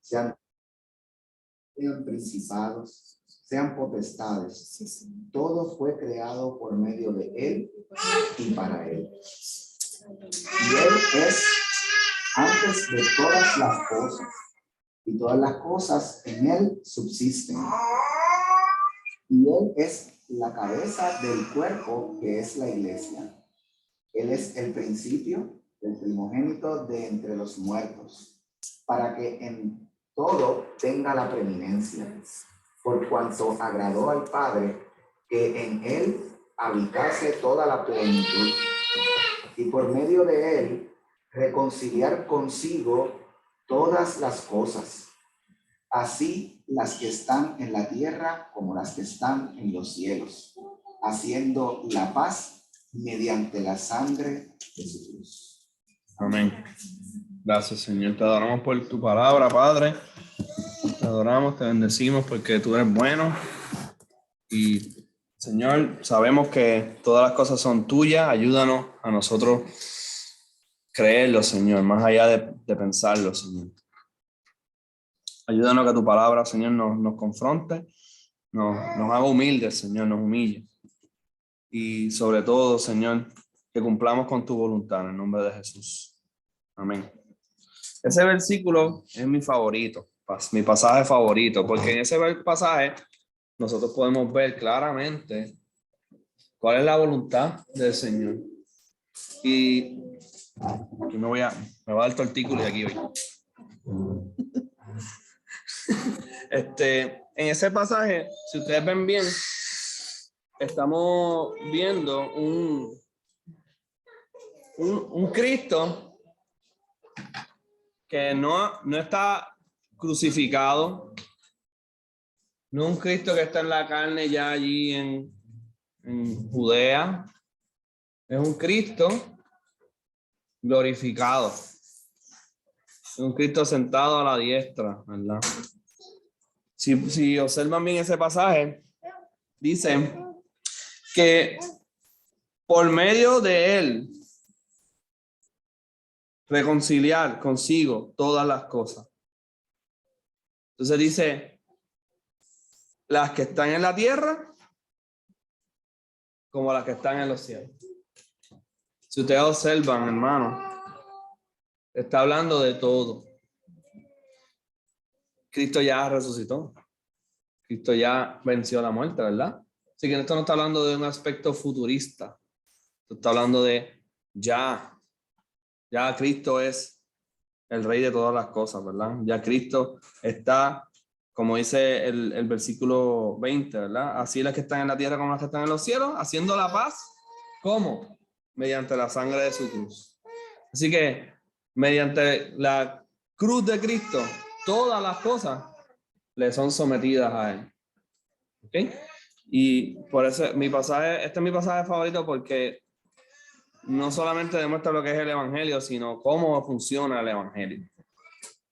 sean principados, sean potestades. Todo fue creado por medio de Él y para Él. Y Él es antes de todas las cosas, y todas las cosas en Él subsisten. Y Él es la cabeza del cuerpo, que es la iglesia. Él es el principio, el primogénito de entre los muertos, para que en todo tenga la preeminencia, por cuanto agradó al Padre que en Él habitase toda la plenitud, y por medio de Él reconciliar consigo todas las cosas, así las que están en la tierra como las que están en los cielos, haciendo la paz mediante la sangre de su cruz. Amén. Gracias, Señor. Te adoramos por tu palabra, Padre. Te adoramos, te bendecimos porque tú eres bueno. Y, Señor, sabemos que todas las cosas son tuyas. Ayúdanos a nosotros creerlo, Señor, más allá de pensarlo, Señor. Ayúdanos a que tu palabra, Señor, nos confronte, nos haga humildes, Señor, nos humille. Y sobre todo, Señor, que cumplamos con tu voluntad en el nombre de Jesús. Amén. Ese versículo es mi favorito, mi pasaje favorito, porque en ese pasaje nosotros podemos ver claramente cuál es la voluntad del Señor. Y aquí me va a dar el tortículo y aquí voy. En ese pasaje, si ustedes ven bien, estamos viendo un Cristo que no está crucificado, no un Cristo que está en la carne ya allí en Judea, es un Cristo glorificado, es un Cristo sentado a la diestra, ¿verdad? Si observan bien ese pasaje, dice que por medio de él reconciliar consigo todas las cosas. Entonces dice, las que están en la tierra como las que están en los cielos. Si ustedes observan, hermano, está hablando de todo. Cristo ya resucitó. Cristo ya venció la muerte, ¿verdad? Así que esto no está hablando de un aspecto futurista. Esto está hablando de ya Cristo es el rey de todas las cosas, ¿verdad? Ya Cristo está, como dice el versículo 20, ¿verdad? Así las que están en la tierra como las que están en los cielos, haciendo la paz. ¿Cómo? Mediante la sangre de su cruz. Así que mediante la cruz de Cristo, todas las cosas le son sometidas a él. ¿Ok? Y por eso este es mi pasaje favorito, porque no solamente demuestra lo que es el evangelio, sino cómo funciona el evangelio.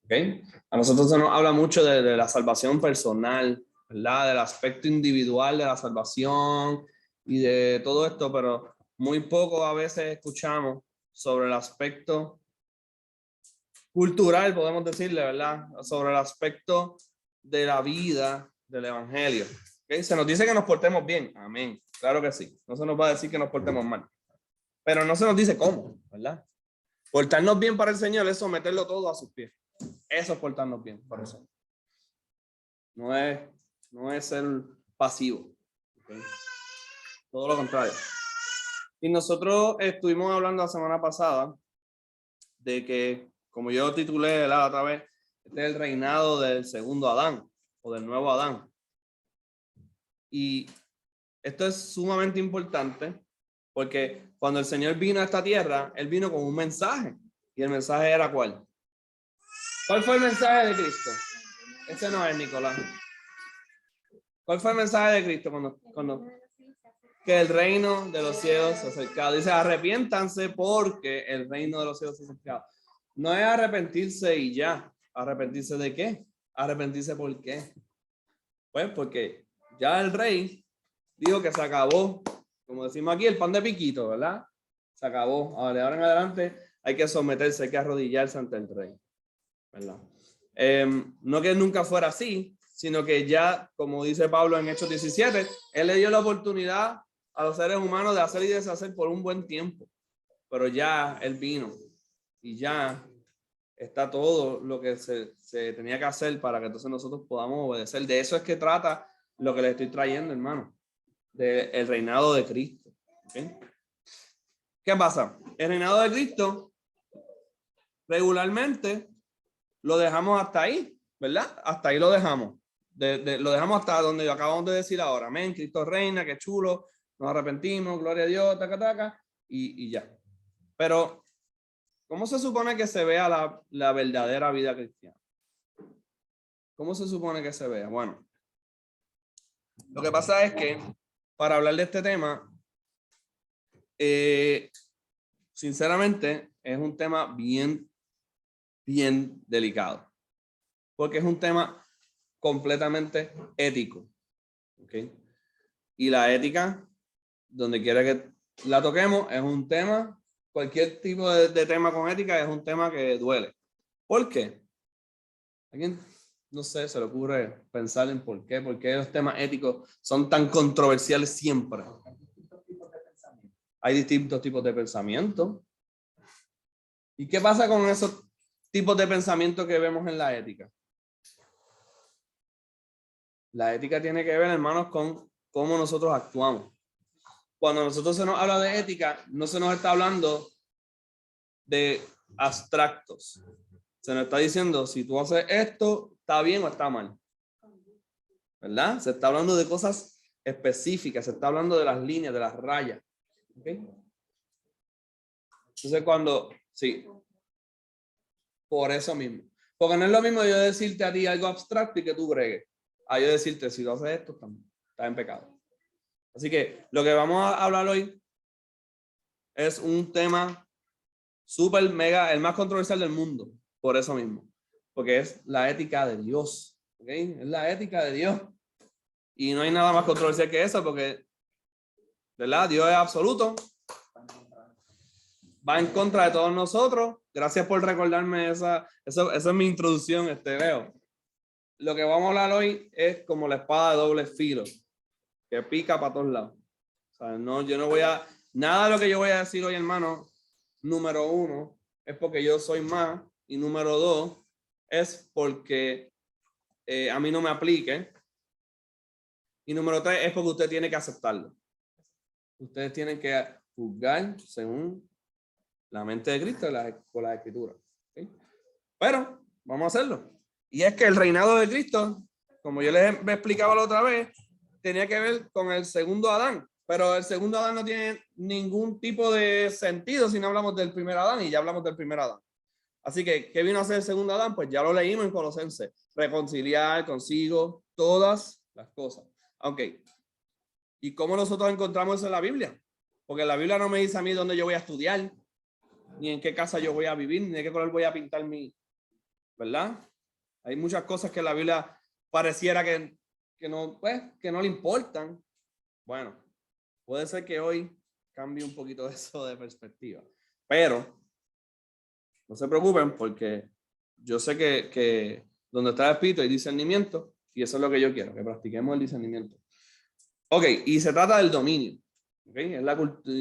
¿Okay? A nosotros se nos habla mucho de la salvación personal, ¿verdad? Del aspecto individual de la salvación y de todo esto, pero muy poco a veces escuchamos sobre el aspecto cultural, podemos decirle, ¿verdad? Sobre el aspecto de la vida del evangelio. ¿Okay? Se nos dice que nos portemos bien, amén, claro que sí. No se nos va a decir que nos portemos mal, pero no se nos dice cómo, ¿verdad? Portarnos bien para el Señor es someterlo todo a sus pies. Eso es portarnos bien para el Señor. No es ser pasivo. ¿Okay? Todo lo contrario. Y nosotros estuvimos hablando la semana pasada de que, como yo titulé la otra vez, este es el reinado del segundo Adán o del nuevo Adán. Y esto es sumamente importante porque cuando el Señor vino a esta tierra, Él vino con un mensaje. ¿Y el mensaje era cuál? ¿Cuál fue el mensaje de Cristo? Ese no es, Nicolás. ¿Cuál fue el mensaje de Cristo cuando que el reino de los cielos se ha acercado? Dice, arrepiéntanse porque el reino de los cielos se ha acercado. No es arrepentirse y ya. ¿Arrepentirse de qué? Arrepentirse ¿por qué? Pues porque ya el rey dijo que se acabó, como decimos aquí, el pan de piquito, ¿verdad? Se acabó. Ahora en adelante hay que someterse, hay que arrodillarse ante el rey, ¿verdad? No que nunca fuera así, sino que ya, como dice Pablo en Hechos 17, él le dio la oportunidad a los seres humanos de hacer y deshacer por un buen tiempo. Pero ya él vino y ya está todo lo que se tenía que hacer para que entonces nosotros podamos obedecer. De eso es que trata lo que le estoy trayendo, hermano, del reinado de Cristo. ¿Okay? ¿Qué pasa? El reinado de Cristo regularmente lo dejamos hasta ahí, ¿verdad? Hasta ahí lo dejamos. Lo dejamos hasta donde acabamos de decir ahora. Amén, Cristo reina, qué chulo, nos arrepentimos, gloria a Dios, taca, taca, y ya. Pero, ¿cómo se supone que se vea la verdadera vida cristiana? ¿Cómo se supone que se vea? Bueno, lo que pasa es que para hablar de este tema, sinceramente, es un tema bien delicado, porque es un tema completamente ético, ¿ok? Y la ética, donde quiera que la toquemos, es un tema, cualquier tipo de tema con ética es un tema que duele. ¿Por qué? ¿Alguien, no sé, se le ocurre pensar en por qué los temas éticos son tan controversiales siempre? Hay distintos tipos de pensamiento. ¿Y qué pasa con esos tipos de pensamiento que vemos en la ética? La ética tiene que ver, hermanos, con cómo nosotros actuamos. Cuando nosotros se nos habla de ética, no se nos está hablando de abstractos. Se nos está diciendo, si tú haces esto, ¿está bien o está mal? ¿Verdad? Se está hablando de cosas específicas, se está hablando de las líneas, de las rayas. ¿Okay? Entonces sí, por eso mismo. Porque no es lo mismo yo decirte a ti algo abstracto y que tú bregues. A yo decirte, si tú haces esto, está en pecado. Así que lo que vamos a hablar hoy es un tema súper mega, el más controversial del mundo, por eso mismo. Porque es la ética de Dios. ¿Okay? Es la ética de Dios. Y no hay nada más controversial que eso, porque, ¿verdad? Dios es absoluto. Va en contra de todos nosotros. Gracias por recordarme esa es mi introducción, Leo. Lo que vamos a hablar hoy es como la espada de doble filo, que pica para todos lados. O sea, no, yo no voy a, nada de lo que yo voy a decir hoy, hermano, número uno, es porque yo soy más, y número dos, es porque a mí no me aplique, y número tres, es porque usted tiene que aceptarlo. Ustedes tienen que juzgar según la mente de Cristo con la Escritura. ¿Sí? Pero vamos a hacerlo. Y es que el reinado de Cristo, como yo les explicaba la otra vez, tenía que ver con el segundo Adán. Pero el segundo Adán no tiene ningún tipo de sentido si no hablamos del primer Adán, y ya hablamos del primer Adán. Así que, ¿qué vino a hacer el segundo Adán? Pues ya lo leímos en Colosenses. Reconciliar consigo todas las cosas. Ok. ¿Y cómo nosotros encontramos eso en la Biblia? Porque la Biblia no me dice a mí dónde yo voy a estudiar, ni en qué casa yo voy a vivir, ni de qué color voy a pintar ¿verdad? Hay muchas cosas que la Biblia pareciera que no le importan. Bueno, puede ser que hoy cambie un poquito eso de perspectiva. Pero no se preocupen, porque yo sé que donde está el Espíritu hay discernimiento, y eso es lo que yo quiero, que practiquemos el discernimiento. Ok, y se trata del dominio. Okay,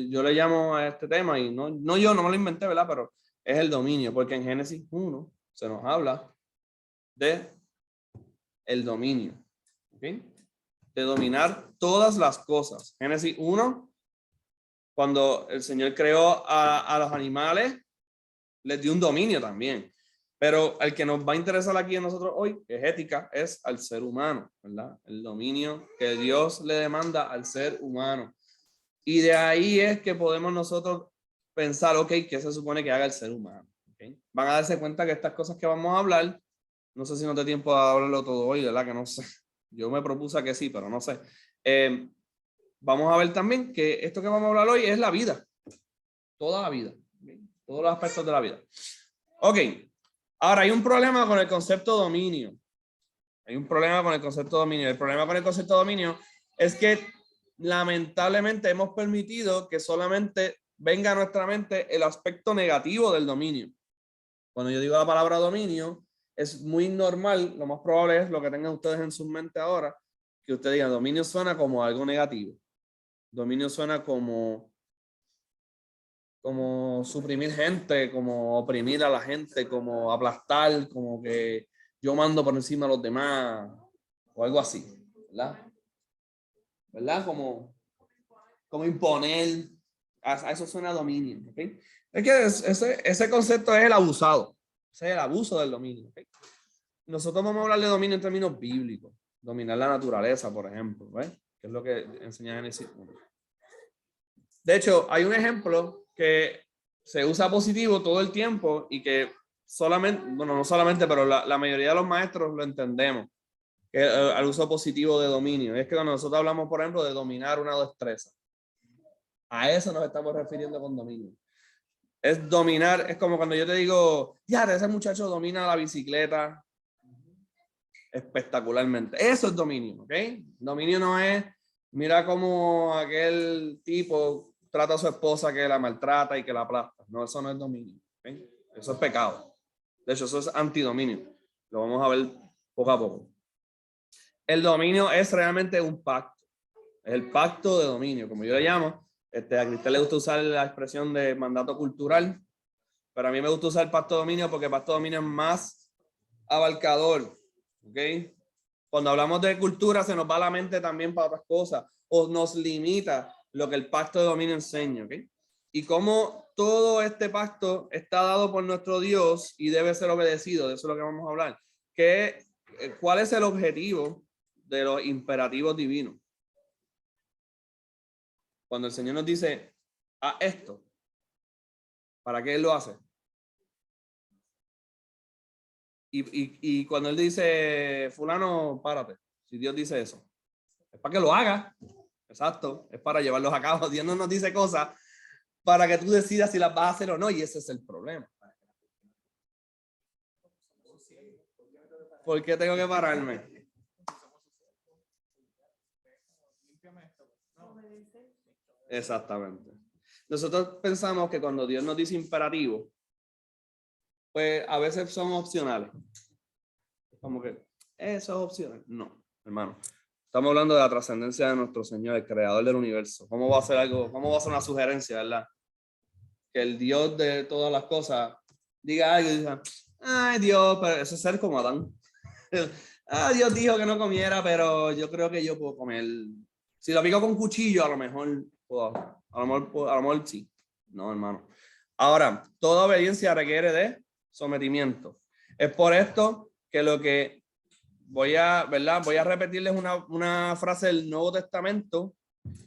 yo le llamo a este tema, y no me lo inventé, ¿verdad? Pero es el dominio, porque en Génesis 1 se nos habla de el dominio, ¿okay? De dominar todas las cosas. Génesis 1, cuando el Señor creó a los animales, les dio un dominio también. Pero el que nos va a interesar aquí a nosotros hoy, que es ética, es al ser humano, ¿verdad? El dominio que Dios le demanda al ser humano. Y de ahí es que podemos nosotros pensar, ok, ¿qué se supone que haga el ser humano? ¿Okay? Van a darse cuenta que estas cosas que vamos a hablar, no sé si no te tiempo de hablarlo todo hoy, ¿verdad? Que no sé. Yo me propuse que sí, pero no sé. Vamos a ver también que esto que vamos a hablar hoy es la vida. Toda la vida. ¿Okay? Todos los aspectos de la vida. Ok. Ahora, hay un problema con el concepto dominio. Hay un problema con el concepto dominio. El problema con el concepto dominio es que lamentablemente hemos permitido que solamente venga a nuestra mente el aspecto negativo del dominio. Cuando yo digo la palabra dominio, es muy normal, lo más probable es lo que tengan ustedes en su mente ahora, que ustedes digan, dominio suena como algo negativo. Dominio suena como suprimir gente, como oprimir a la gente, como aplastar, como que yo mando por encima de los demás, o algo así, ¿verdad? ¿Verdad? Como imponer, a eso suena dominio, ¿ok? Es que ese concepto es el abusado, ese es el abuso del dominio, ¿ok? Nosotros vamos a hablar de dominio en términos bíblicos, dominar la naturaleza, por ejemplo, ¿ves? Que es lo que enseña Génesis 1. De hecho, hay un ejemplo que se usa positivo todo el tiempo y que solamente, bueno, no solamente, pero la mayoría de los maestros lo entendemos, que el uso positivo de dominio. Es que cuando nosotros hablamos, por ejemplo, de dominar una destreza, a eso nos estamos refiriendo con dominio. Es dominar, es como cuando yo te digo, ya, ese muchacho domina la bicicleta espectacularmente. Eso es dominio, ¿ok? Dominio no es, mira cómo aquel tipo trata a su esposa que la maltrata y que la aplasta. No, eso no es dominio, ¿ok? Eso es pecado. De hecho, eso es antidominio. Lo vamos a ver poco a poco. El dominio es realmente un pacto. Es el pacto de dominio, como yo le llamo. A Cristel le gusta usar la expresión de mandato cultural, pero a mí me gusta usar el pacto de dominio porque el pacto de dominio es más abarcador. ¿Ok? Cuando hablamos de cultura se nos va la mente también para otras cosas o nos limita lo que el pacto de dominio enseña. ¿Ok? Y cómo todo este pacto está dado por nuestro Dios y debe ser obedecido. De eso es lo que vamos a hablar. ¿Cuál es el objetivo de los imperativos divinos? Cuando el Señor nos dice, haz esto, ¿para qué Él lo hace? Y cuando Él dice, fulano, párate, si Dios dice eso, es para que lo haga. Exacto, es para llevarlos a cabo. Dios no nos dice cosas para que tú decidas si las vas a hacer o no, y ese es el problema. ¿Por qué tengo que pararme? Exactamente. Nosotros pensamos que cuando Dios nos dice imperativo, pues a veces son opcionales. Como que eso es opcional. No, hermano. Estamos hablando de la trascendencia de nuestro Señor, el creador del universo. ¿Cómo va a ser algo? ¿Cómo va a ser una sugerencia, verdad? Que el Dios de todas las cosas diga algo y diga, ay Dios, pero eso es ser como Adán. Dios dijo que no comiera, pero yo creo que yo puedo comer. Si lo pico con cuchillo, a lo mejor puedo. A lo mejor sí. No, hermano. Ahora, toda obediencia requiere de sometimiento. Es por esto que lo que voy a repetirles una frase del Nuevo Testamento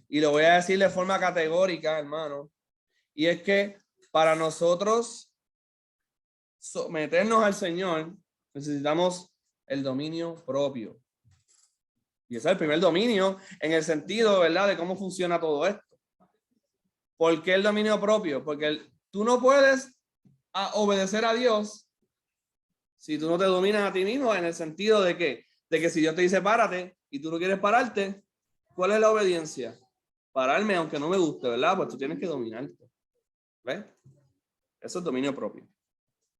y lo voy a decir de forma categórica, hermano. Y es que para nosotros someternos al Señor necesitamos el dominio propio. Y ese es el primer dominio en el sentido, ¿verdad?, de cómo funciona todo esto. ¿Por qué el dominio propio? Porque tú no puedes obedecer a Dios si tú no te dominas a ti mismo, en el sentido de que si Dios te dice párate y tú no quieres pararte, ¿cuál es la obediencia? Pararme aunque no me guste, ¿verdad? Pues tú tienes que dominarte. ¿Ves? Eso es dominio propio.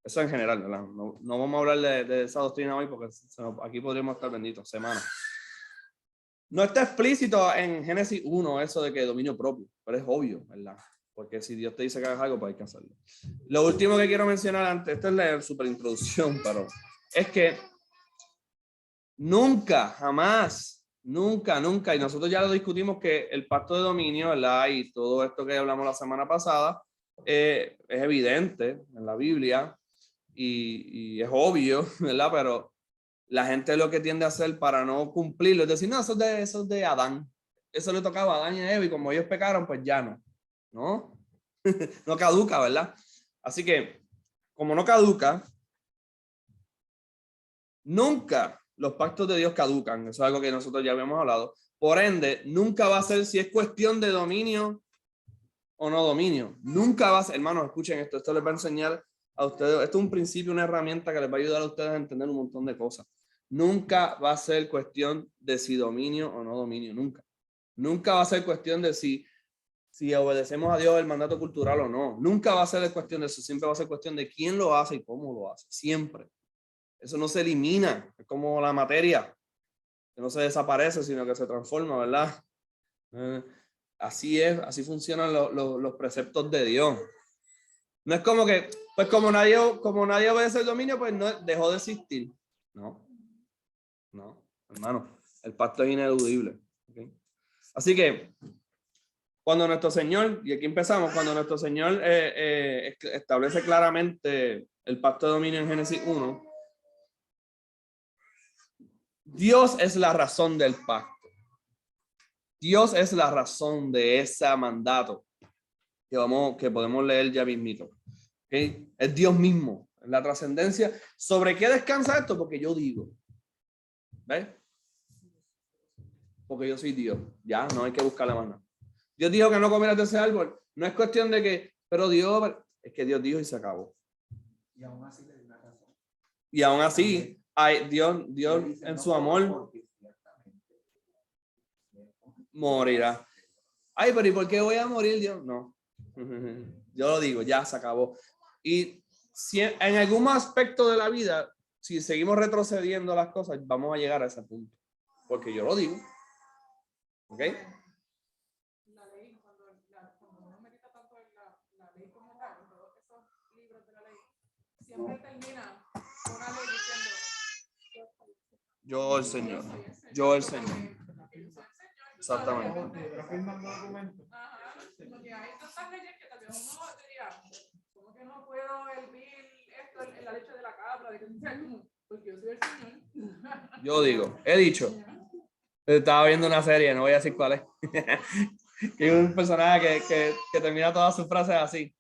Eso en general, ¿verdad? No vamos a hablar de esa doctrina hoy porque aquí podríamos estar benditos semanas. No está explícito en Génesis 1 eso de que dominio propio, pero es obvio, ¿verdad? Porque si Dios te dice que hagas algo, pues hay que hacerlo. Lo último que quiero mencionar antes, esta es la super introducción, pero es que nunca, jamás, nunca, y nosotros ya lo discutimos que el pacto de dominio, ¿verdad? Y todo esto que hablamos la semana pasada, es evidente en la Biblia y es obvio, ¿verdad? Pero la gente lo que tiende a hacer para no cumplirlo es decir, no, eso es de Adán. Eso le tocaba a Adán y a Eva y como ellos pecaron, pues ya no. ¿No? No caduca, ¿verdad? Así que, como no caduca, nunca los pactos de Dios caducan. Eso es algo que nosotros ya habíamos hablado. Por ende, nunca va a ser si es cuestión de dominio o no dominio. Nunca va a ser, hermanos, escuchen esto. Esto les va a enseñar a ustedes. Esto es un principio, una herramienta que les va a ayudar a ustedes a entender un montón de cosas. Nunca va a ser cuestión de si dominio o no dominio. Nunca. Nunca va a ser cuestión de si obedecemos a Dios el mandato cultural o no. Nunca va a ser cuestión de eso. Siempre va a ser cuestión de quién lo hace y cómo lo hace. Siempre. Eso no se elimina, es como la materia, que no se desaparece, sino que se transforma, ¿verdad? Así es, así funcionan los preceptos de Dios. No es como que, pues como nadie obedece el dominio, pues no dejó de existir. No, hermano, el pacto es ineludible. ¿Okay? Así que, cuando nuestro Señor, y aquí empezamos, cuando nuestro Señor establece claramente el pacto de dominio en Génesis 1, Dios es la razón del pacto. Dios es la razón de ese mandato que podemos leer ya mismito. ¿Okay? Es Dios mismo, la trascendencia. ¿Sobre qué descansa esto? Porque yo digo. ¿Ves? Porque yo soy Dios. Ya, no hay que buscarle más nada. Dios dijo que no comieras de ese árbol. No es cuestión de que, pero Dios, es que Dios dijo y se acabó. Y aún así le dio la razón. Y aún así, Dios en su amor morirá. Ay, pero ¿y por qué voy a morir, Dios? No. Yo lo digo, ya se acabó. Y si en algún aspecto de la vida, si seguimos retrocediendo las cosas, vamos a llegar a ese punto. Porque yo lo digo. ¿Ok? La ley, cuando uno medita tanto en la ley como tal, en todos esos libros de la ley, siempre termina una ley diciendo: Yo el Señor. Yo el Señor. Exactamente. Ajá, porque hay tantas leyes que tal vez uno diría: ¿cómo que no puedo hervir esto en la leche de la cabra? Porque yo soy el Señor. Yo digo, he dicho. Estaba viendo una serie, no voy a decir cuál es. Que es un personaje que termina todas sus frases así.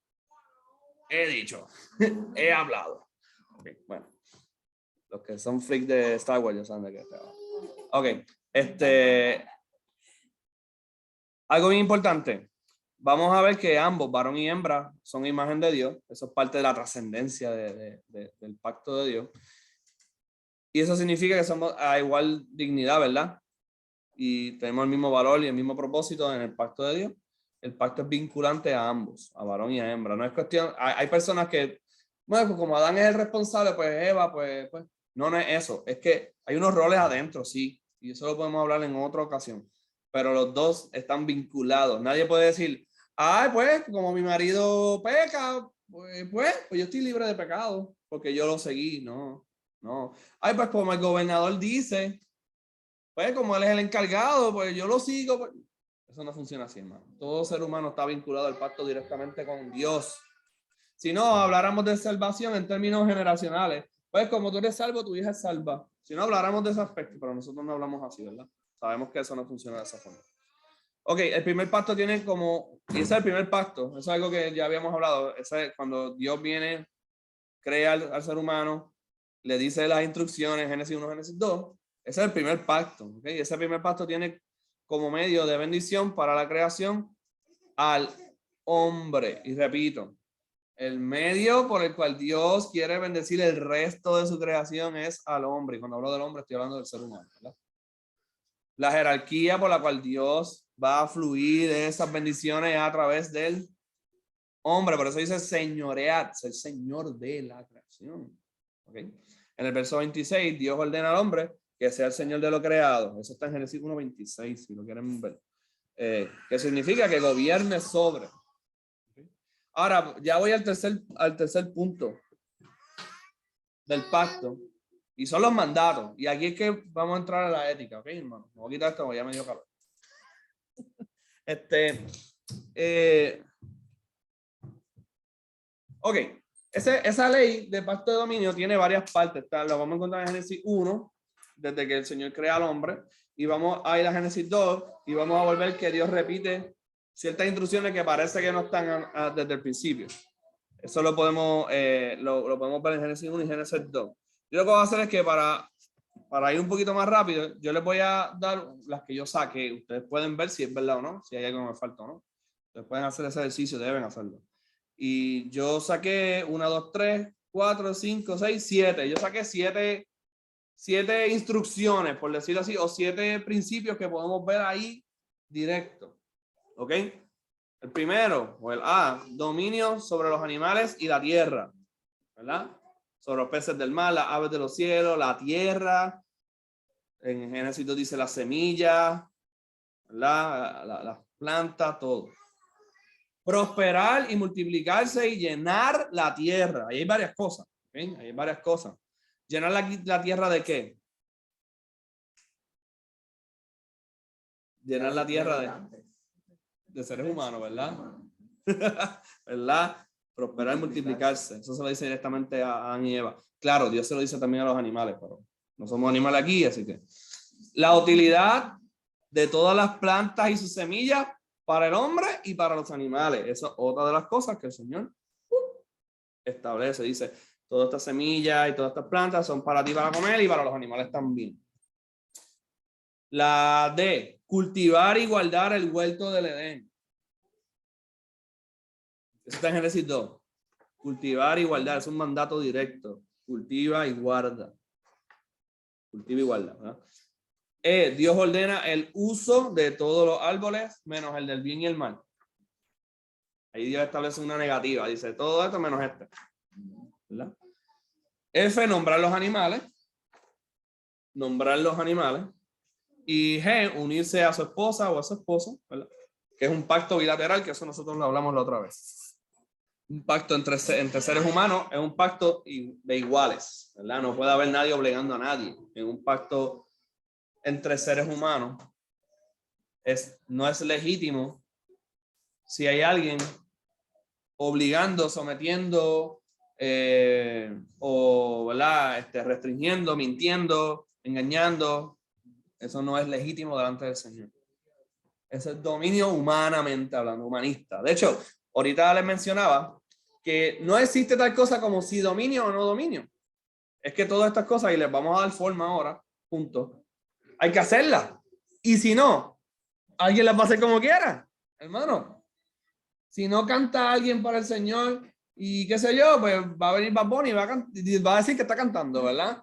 He dicho. He hablado. Okay, bueno. Los que son freaks de Star Wars ya saben de qué está. Ok. Algo bien importante. Vamos a ver que ambos, varón y hembra, son imagen de Dios. Eso es parte de la trascendencia del pacto de Dios. Y eso significa que somos a igual dignidad, ¿verdad? Y tenemos el mismo valor y el mismo propósito en el pacto de Dios. El pacto es vinculante a ambos, a varón y a hembra. No es cuestión, hay personas que, bueno, pues como Adán es el responsable, pues Eva, pues no es eso. Es que hay unos roles adentro, sí, y eso lo podemos hablar en otra ocasión. Pero los dos están vinculados. Nadie puede decir, ay, pues como mi marido peca, pues yo estoy libre de pecado porque yo lo seguí. No. Ay, pues como el gobernador dice, pues como él es el encargado, pues yo lo sigo. Pues. Eso no funciona así, hermano. Todo ser humano está vinculado al pacto directamente con Dios. Si no, habláramos de salvación en términos generacionales. Pues como tú eres salvo, tu hija es salva. Si no, habláramos de ese aspecto, pero nosotros no hablamos así, ¿verdad? Sabemos que eso no funciona de esa forma. Ok, el primer pacto tiene como, y ese es el primer pacto, eso es algo que ya habíamos hablado, ese es cuando Dios viene, crea al ser humano, le dice las instrucciones, Génesis 1, Génesis 2, ese es el primer pacto, ¿ok? Ese primer pacto tiene como medio de bendición para la creación al hombre, y repito, el medio por el cual Dios quiere bendecir el resto de su creación es al hombre, y cuando hablo del hombre estoy hablando del ser humano, ¿verdad? La jerarquía por la cual Dios va a fluir esas bendiciones a través del hombre, por eso dice señorear, ser señor de la creación. ¿Okay? En el verso 26, Dios ordena al hombre que sea el señor de lo creado. Eso está en Génesis 1:26, si lo quieren ver. Que significa que gobierne sobre. ¿Okay? Ahora, ya voy al tercer punto del pacto. Y son los mandatos. Y aquí es que vamos a entrar a la ética, ¿ok, hermano? Me voy a quitar esto porque ya me dio calor. Ok, esa ley de pacto de dominio tiene varias partes. Lo vamos a encontrar en Génesis 1, desde que el Señor crea al hombre. Y vamos a ir a Génesis 2 y vamos a volver que Dios repite ciertas instrucciones que parece que no están desde el principio. Eso lo podemos ver en Génesis 1 y Génesis 2. Yo lo que voy a hacer es que para ir un poquito más rápido, yo les voy a dar las que yo saqué. Ustedes pueden ver si es verdad o no, si hay algo que me falta o no. Ustedes pueden hacer ese ejercicio, deben hacerlo. Y yo saqué 1, 2, 3, 4, 5, 6, 7. Yo saqué 7 instrucciones, por decirlo así, o 7 principios que podemos ver ahí directo. ¿Ok? El primero, o el A, dominio sobre los animales y la tierra. ¿Verdad? sobre los peces del mar, las aves de los cielos, la tierra. En Génesis 2 dice las semillas, las plantas, todo. Prosperar y multiplicarse y llenar la tierra. Ahí hay varias cosas. ¿Okay? Hay varias cosas. ¿Llenar la tierra de qué? Llenar la tierra de seres humanos, ¿verdad? ¿Verdad? Prosperar y multiplicarse. Eso se lo dice directamente a Adán y Eva. Claro, Dios se lo dice también a los animales, pero no somos animales aquí, así que. La utilidad de todas las plantas y sus semillas para el hombre y para los animales. Esa es otra de las cosas que el Señor establece. Dice, todas estas semillas y todas estas plantas son para ti para comer y para los animales también. La D, cultivar y guardar el huerto del Edén. Eso está en Génesis 2. Cultivar y guardar, es un mandato directo. Cultiva y guarda. Cultiva y guarda, ¿verdad? Dios ordena el uso de todos los árboles menos el del bien y el mal. Ahí Dios establece una negativa. Dice todo esto menos este. ¿Verdad? F, nombrar los animales. Nombrar los animales. Y G, unirse a su esposa o a su esposo, ¿verdad? Que es un pacto bilateral, que eso nosotros lo hablamos la otra vez. Un pacto entre seres humanos es un pacto de iguales, ¿verdad? No puede haber nadie obligando a nadie. En un pacto entre seres humanos no es legítimo si hay alguien obligando, sometiendo o, ¿verdad? Restringiendo, mintiendo, engañando. Eso no es legítimo delante del Señor. Ese es dominio humanamente hablando, humanista. De hecho, ahorita les mencionaba que no existe tal cosa como si dominio o no dominio. Es que todas estas cosas, y les vamos a dar forma ahora, juntos, hay que hacerlas. Y si no, alguien las va a hacer como quiera, hermano. Si no canta alguien para el Señor y qué sé yo, pues va a venir Bad Bunny y va a decir que está cantando, ¿verdad?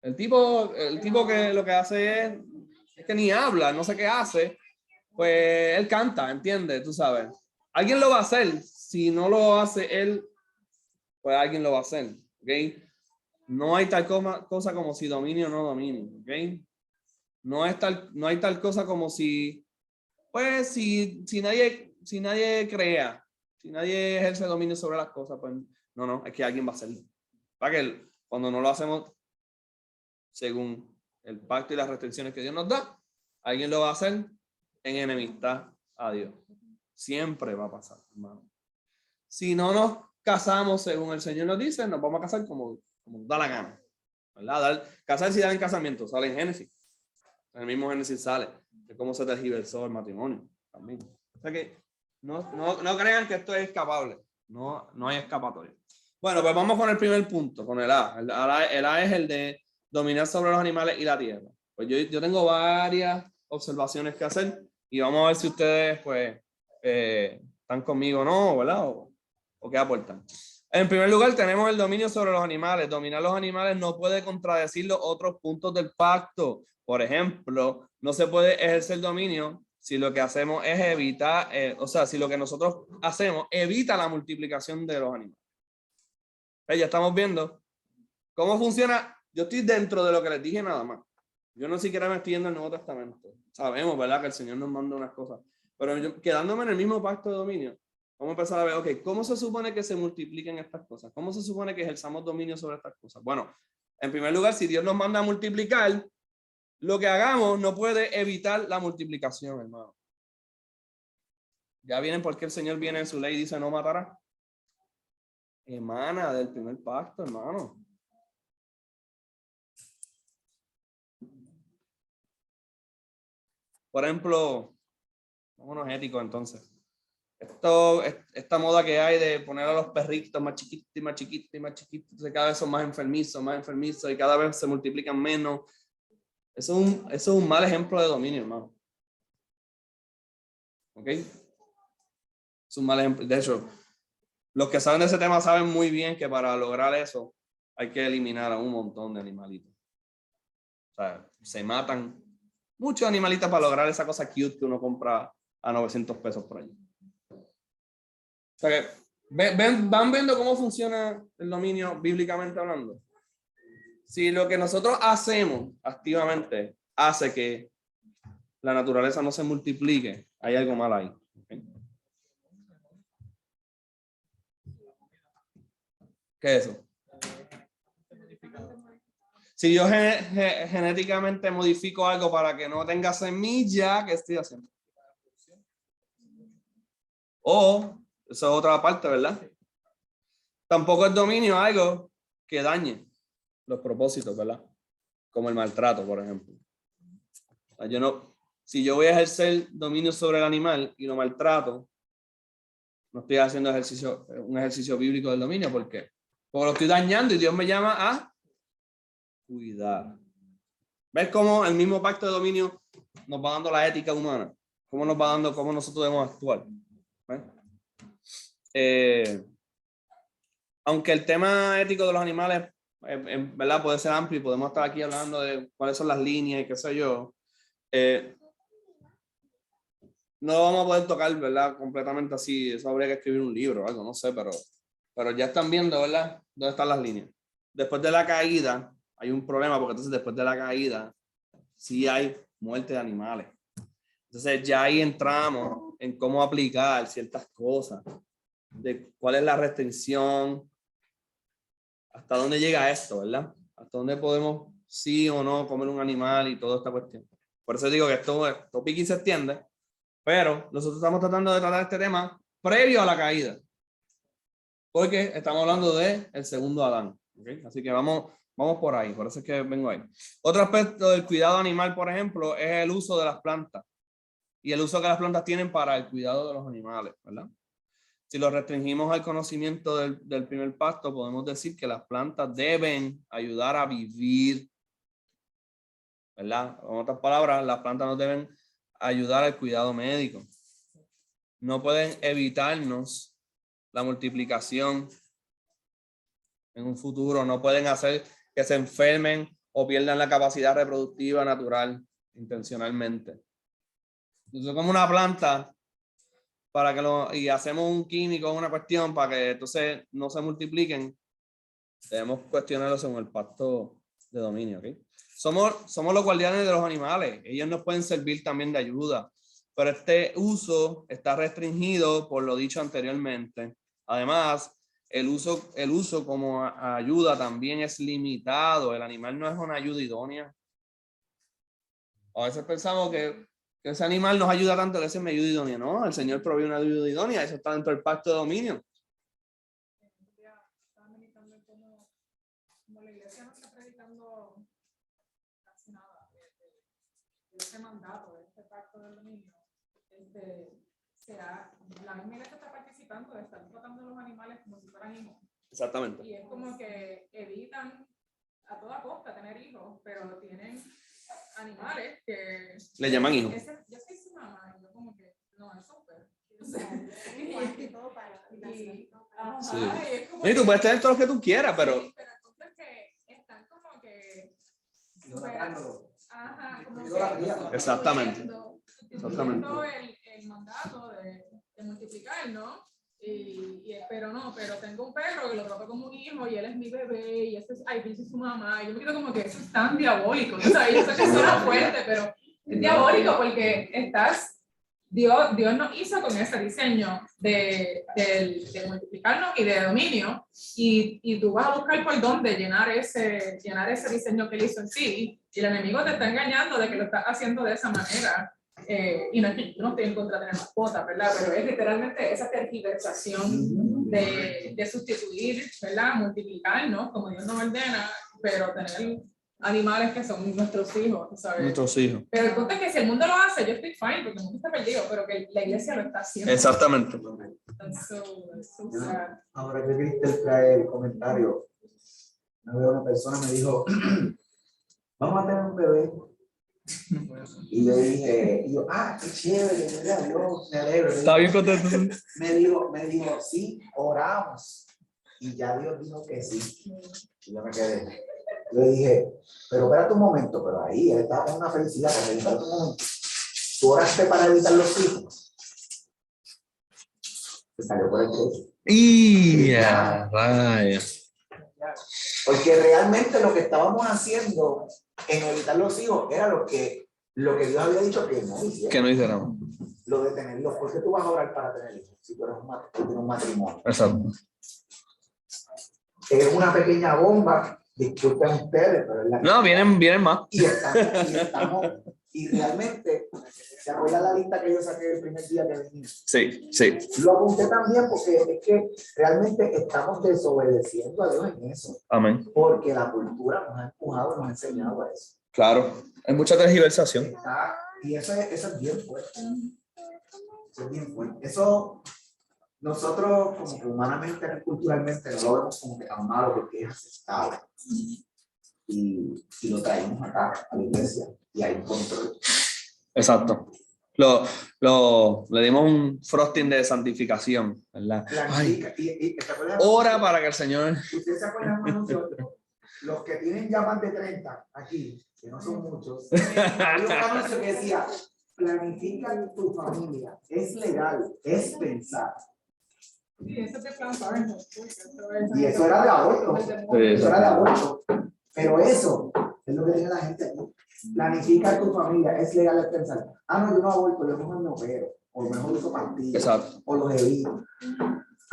El tipo que lo que hace es que ni habla, no sé qué hace, pues él canta, ¿entiendes? Tú sabes. Alguien lo va a hacer. Si no lo hace él, pues alguien lo va a hacer, ¿ok? No hay tal cosa como si dominio o no dominio, ¿ok? No hay tal cosa como si, pues, si nadie crea, si nadie ejerce dominio sobre las cosas, pues no, es que alguien va a hacerlo. Para que cuando no lo hacemos según el pacto y las restricciones que Dios nos da, alguien lo va a hacer en enemistad a Dios. Siempre va a pasar, hermano. Si no nos casamos según el Señor nos dice, nos vamos a casar como da la gana, ¿verdad? Casarse y dar en casamiento, sale en Génesis. En el mismo Génesis sale de cómo se tergiversó el matrimonio también. O sea que no crean que esto es escapable. No hay escapatoria. Bueno, pues vamos con el primer punto, con el A. El A es el de dominar sobre los animales y la tierra. Pues yo tengo varias observaciones que hacer y vamos a ver si ustedes pues están conmigo o no, ¿verdad? O qué aportan. En primer lugar, tenemos el dominio sobre los animales. Dominar los animales no puede contradecir los otros puntos del pacto. Por ejemplo, no se puede ejercer dominio si lo que hacemos es evitar, si lo que nosotros hacemos evita la multiplicación de los animales. Ya estamos viendo cómo funciona. Yo estoy dentro de lo que les dije nada más. Yo no siquiera me estoy yendo al Nuevo Testamento. Sabemos, ¿verdad? Que el Señor nos manda unas cosas. Pero yo, quedándome en el mismo pacto de dominio, vamos a empezar a ver, ok, ¿cómo se supone que se multipliquen estas cosas? ¿Cómo se supone que ejerzamos dominio sobre estas cosas? Bueno, en primer lugar, si Dios nos manda a multiplicar, lo que hagamos no puede evitar la multiplicación, hermano. Ya vienen porque el Señor viene en su ley y dice no matará. Emana del primer pacto, hermano. Por ejemplo, vámonos éticos entonces. Esta moda que hay de poner a los perritos más chiquitos y más chiquitos y más chiquitos, cada vez son más enfermizos y cada vez se multiplican menos. Eso es un mal ejemplo de dominio, hermano. ¿Ok? Es un mal ejemplo. De hecho, los que saben de ese tema saben muy bien que para lograr eso hay que eliminar a un montón de animalitos. O sea, se matan muchos animalitos para lograr esa cosa cute que uno compra a 900 pesos por allí. O sea que ¿Van viendo cómo funciona el dominio bíblicamente hablando? Si lo que nosotros hacemos activamente hace que la naturaleza no se multiplique, hay algo mal ahí. ¿Okay? ¿Qué es eso? Si yo genéticamente modifico algo para que no tenga semilla, ¿qué estoy haciendo? O, esa es otra parte, ¿verdad? Tampoco es dominio algo que dañe los propósitos, ¿verdad? Como el maltrato, por ejemplo. O sea, si yo voy a ejercer dominio sobre el animal y lo maltrato, no estoy haciendo un ejercicio bíblico del dominio. ¿Por qué? Porque lo estoy dañando y Dios me llama a cuidar. ¿Ves cómo el mismo pacto de dominio nos va dando la ética humana? ¿Cómo nos va dando cómo nosotros debemos actuar? Aunque el tema ético de los animales, ¿verdad? Puede ser amplio y podemos estar aquí hablando de cuáles son las líneas y qué sé yo. No lo vamos a poder tocar, ¿verdad? Completamente así. Eso habría que escribir un libro o algo, no sé, pero ya están viendo, ¿verdad? ¿Dónde están las líneas? Después de la caída, hay un problema porque entonces después de la caída, sí hay muerte de animales. Entonces ya ahí entramos en cómo aplicar ciertas cosas, de cuál es la restricción, hasta dónde llega esto, ¿verdad? Hasta dónde podemos sí o no comer un animal y toda esta cuestión. Por eso digo que esto pique y se extiende, pero nosotros estamos tratando de tratar este tema previo a la caída, porque estamos hablando de el segundo Adán, ¿okay? Así que vamos por ahí, por eso es que vengo ahí. Otro aspecto del cuidado animal, por ejemplo, es el uso de las plantas y el uso que las plantas tienen para el cuidado de los animales, ¿verdad? Si lo restringimos al conocimiento del primer pacto, podemos decir que las plantas deben ayudar a vivir, ¿verdad? En otras palabras, las plantas nos deben ayudar al cuidado médico. No pueden evitarnos la multiplicación en un futuro, no pueden hacer que se enfermen o pierdan la capacidad reproductiva natural intencionalmente. Entonces, como una planta, y hacemos un químico, una cuestión para que entonces no se multipliquen, debemos cuestionarlo según el pacto de dominio. ¿Okay? Somos los guardianes de los animales, ellos nos pueden servir también de ayuda, pero este uso está restringido por lo dicho anteriormente. Además, el uso como ayuda también es limitado, el animal no es una ayuda idónea. A veces pensamos que ese animal nos ayuda tanto que ese me ayuda idónea. No, el Señor provee una ayuda idónea, eso está dentro del pacto de dominio. Como la iglesia no está predicando casi nada de ese mandato, de este pacto de dominio, la misma iglesia está participando de estar tratando a los animales como si fueran hijos. Exactamente. Y es como que evitan a toda costa tener hijos, pero tienen animales que le llaman hijos. Yo soy su mamá, y yo como que no, es súper. Y tú puedes tener todo lo que tú quieras, pero sí, pero entonces que están como que exactamente. El mandato de multiplicar, ¿no? Pero tengo un perro que lo trato como un hijo y él es mi bebé y dice su mamá, y yo me quedo como que eso es tan diabólico, o sea, yo sé que suena fuerte, pero es diabólico porque Dios nos hizo con ese diseño de multiplicarnos y de dominio, y tú vas a buscar por dónde llenar ese diseño que él hizo en sí, y el enemigo te está engañando de que lo estás haciendo de esa manera. Y no estoy en contra de tener mascotas, ¿verdad? Pero es literalmente esa tergiversación de sustituir, ¿verdad? Multiplicar, ¿no? Como Dios nos ordena, pero tener animales que son nuestros hijos, ¿sabes? Nuestros hijos. Pero el punto es que si el mundo lo hace, yo estoy fine, porque el mundo está perdido, pero que la iglesia lo está haciendo. Exactamente. Ahora que viste el comentario, una persona me dijo, vamos a tener un bebé. Y le dije, qué chévere, mira, Dios, me alegro. Está bien contento. Me dijo, sí, oramos. Y ya Dios dijo que sí. Y yo me quedé. Le dije, pero espérate un momento, pero ahí él estaba con una felicidad. Porque espérate un momento. ¿Tú oraste para evitar los hijos? Se salió por el techo. ¡Y a rayos! Porque realmente lo que estábamos haciendo en evitar los hijos era lo que Dios había dicho que no hiciera. Que no hiciéramos. Lo de tenerlos. ¿Por qué tú vas a orar para tener hijos? Si tú tienes un matrimonio. Exacto. Es una pequeña bomba. Disculpen ustedes, pero es la que... No, vienen más. Y realmente, ¿se acuerdan la lista que yo saqué el primer día que venía? Sí, sí. Lo apunté también porque es que realmente estamos desobedeciendo a Dios en eso. Amén. Porque la cultura nos ha empujado, nos ha enseñado a eso. Claro. Hay mucha tergiversación. Y eso es bien fuerte. Eso es bien fuerte. Eso nosotros como que humanamente, culturalmente, no lo vemos como que tan malo porque es aceptable. Y lo traemos acá a la iglesia y hay un control. Exacto. Le dimos un frosting de santificación, ¿verdad? Ay, ora para que el Señor... Ustedes se acuerdan, hermanos, los que tienen ya más de 30 aquí, que no son muchos, había un anuncio que decía, planifica tu familia, es legal, es pensar. Sí, eso te plantaron. Y eso era de aborto. Eso era de aborto. Pero eso es lo que tiene la gente aquí. Planifica tu familia, es legal el pensar. Ah, no, yo no aborto, yo mejor me opero. O mejor uso pastillas. Exacto. O los evito.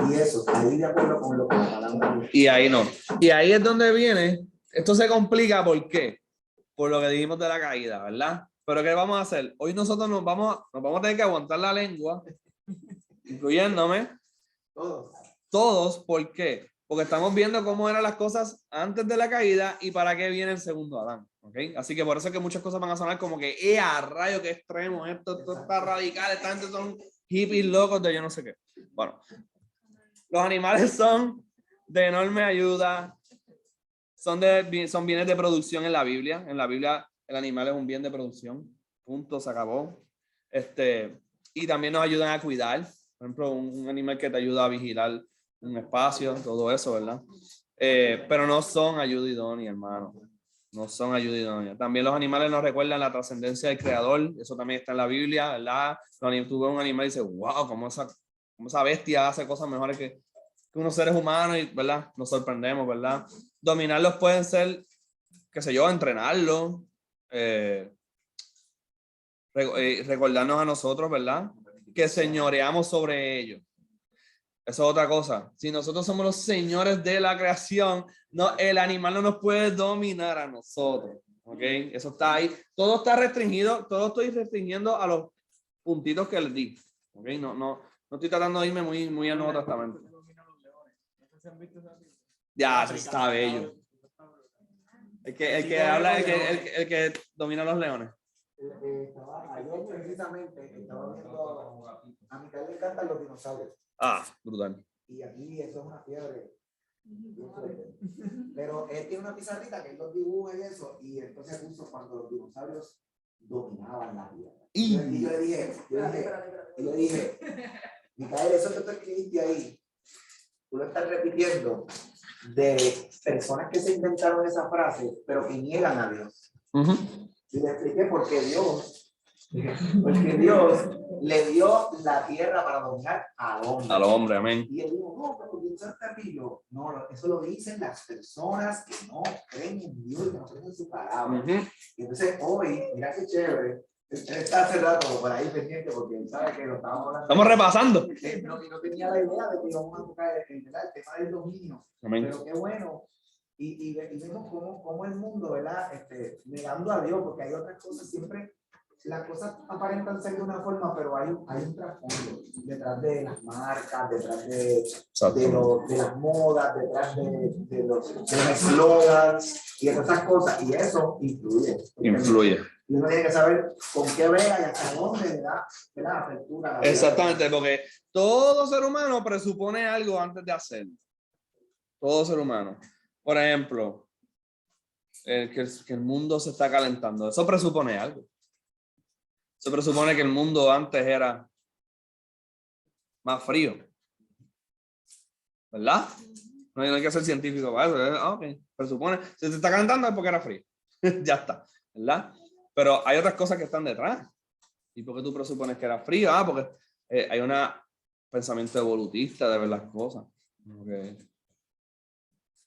Y eso, ahí de acuerdo con lo que la palabra dice. Y ahí no. Y ahí es donde viene. Esto se complica, ¿por qué? Por lo que dijimos de la caída, ¿verdad? Pero ¿qué vamos a hacer? Hoy nosotros nos vamos a tener que aguantar la lengua, incluyéndome. Todos, ¿por qué? Porque estamos viendo cómo eran las cosas antes de la caída y para qué viene el segundo Adán. ¿Okay? Así que por eso es que muchas cosas van a sonar como que, a rayo, qué extremo, esto está radical, esta gente son hippies locos de yo no sé qué. Bueno, los animales son de enorme ayuda, son bienes de producción en la Biblia. En la Biblia el animal es un bien de producción, punto, se acabó. Y también nos ayudan a cuidar. Por ejemplo, un animal que te ayuda a vigilar un espacio, todo eso, ¿verdad? Pero no son ayuda idónea, hermano. No son ayuda idónea. También los animales nos recuerdan la trascendencia del Creador. Eso también está en la Biblia, ¿verdad? Cuando tú ves un animal y dices, wow, cómo esa bestia hace cosas mejores que unos seres humanos, y, ¿verdad? Nos sorprendemos, ¿verdad? Dominarlos pueden ser, qué sé yo, entrenarlos, recordarnos a nosotros, ¿verdad? Que señoreamos sobre ellos. Eso es otra cosa. Si nosotros somos los señores de la creación, no, el animal no nos puede dominar a nosotros. ¿Ok? Eso está ahí. Todo está restringido. Todo estoy restringiendo a los puntitos que les di. ¿Ok? No estoy tratando de irme muy al Nuevo Testamento. Ya, eso está bello. El que habla, el que domina a los leones. Ayer precisamente estaba viendo, a Micael le encantan los dinosaurios. Ah, brutal. Y aquí eso es una fiebre. Pero él tiene una pizarrita que él los dibuja y eso, y entonces puso cuando los dinosaurios dominaban la tierra. Y yo le dije, Micael, eso que tú escribiste ahí, tú lo estás repitiendo de personas que se inventaron esa frase, pero que niegan a Dios. Y le expliqué porque Dios le dio la tierra para dominar al hombre. Al hombre, amén. Y él dijo, no, pero Dios es terrible. No, eso lo dicen las personas que no creen en Dios y que no creen en su palabra. Y entonces hoy, mira qué chévere, él está hace rato por ahí pendiente porque él sabe que lo estábamos hablando. Estamos repasando. No tenía la idea de que íbamos a tocar el tema del dominio. Amén. Pero qué bueno. Y vemos cómo el mundo, ¿verdad? Negando a Dios, porque hay otras cosas siempre. Las cosas aparentan ser de una forma, pero hay un trasfondo detrás de las marcas, detrás de las modas, detrás de los eslogans y de esas cosas. Y eso influye. Y uno tiene que saber con qué vea y hasta dónde le da la apertura. Exactamente, porque todo ser humano presupone algo antes de hacerlo. Todo ser humano. Por ejemplo, que el mundo se está calentando. Eso presupone algo. Se presupone que el mundo antes era más frío. ¿Verdad? No hay que ser científico para eso. Ok, presupone. Si se está calentando es porque era frío. Ya está. ¿Verdad? Pero hay otras cosas que están detrás. ¿Y por qué tú presupones que era frío? Porque hay una pensamiento evolutista de ver las cosas. Okay.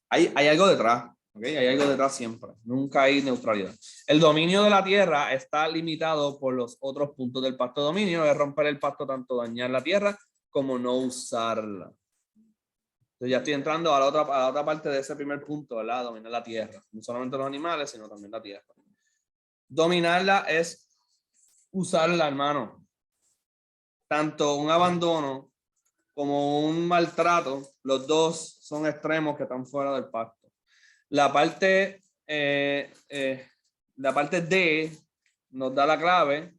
Hay algo detrás, ¿okay? Hay algo detrás siempre. Nunca hay neutralidad. El dominio de la tierra está limitado por los otros puntos del pacto de dominio. Es romper el pacto, tanto dañar la tierra como no usarla. Entonces ya estoy entrando a la otra parte de ese primer punto, ¿verdad? Dominar la tierra. No solamente los animales, sino también la tierra. Dominarla es usarla, hermano. Tanto un abandono como un maltrato, los dos son extremos que están fuera del pacto. La parte D nos da la clave.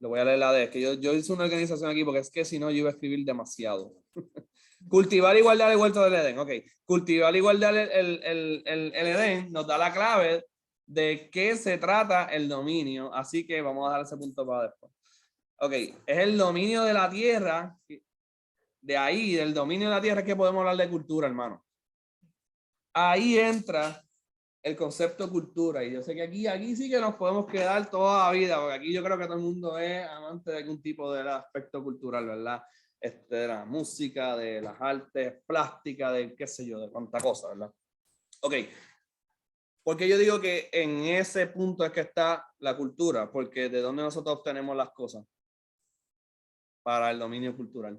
Le voy a leer la D. Es que yo hice una organización aquí porque es que si no yo iba a escribir demasiado. Cultivar igualdad el huerto del Edén. Ok. Cultivar igualdad el Edén nos da la clave de qué se trata el dominio. Así que vamos a dejar ese punto para después. Ok. Es el dominio de la tierra. De ahí, del dominio de la tierra, que podemos hablar de cultura, hermano. Ahí entra el concepto cultura. Y yo sé que aquí sí que nos podemos quedar toda la vida, porque aquí yo creo que todo el mundo es amante de algún tipo de aspecto cultural, ¿verdad? De la música, de las artes plásticas, de qué sé yo, de cuánta cosa, ¿verdad? Ok. Porque yo digo que en ese punto es que está la cultura, porque de dónde nosotros obtenemos las cosas para el dominio cultural.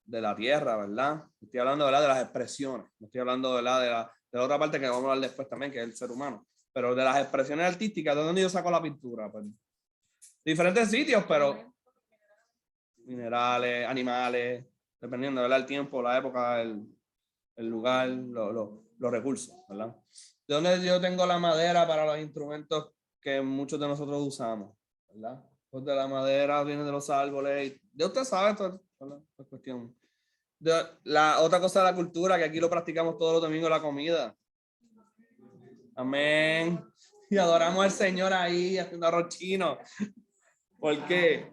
De la tierra, ¿verdad? Estoy hablando, ¿verdad?, de las expresiones. No estoy hablando, ¿verdad?, de la otra parte que vamos a hablar después también, que es el ser humano. Pero de las expresiones artísticas, ¿de dónde yo saco la pintura? Pues, diferentes sitios, pero minerales, animales, dependiendo, ¿verdad?, el tiempo, la época, el lugar, los recursos, ¿verdad? ¿De dónde yo tengo la madera para los instrumentos que muchos de nosotros usamos, ¿verdad? Pues de la madera viene de los árboles. Ya usted sabe esto, ¿verdad? Es cuestión. La otra cosa de la cultura, que aquí lo practicamos todos los domingos, la comida. Amén. Y adoramos al Señor ahí haciendo arroz chino. ¿Por qué?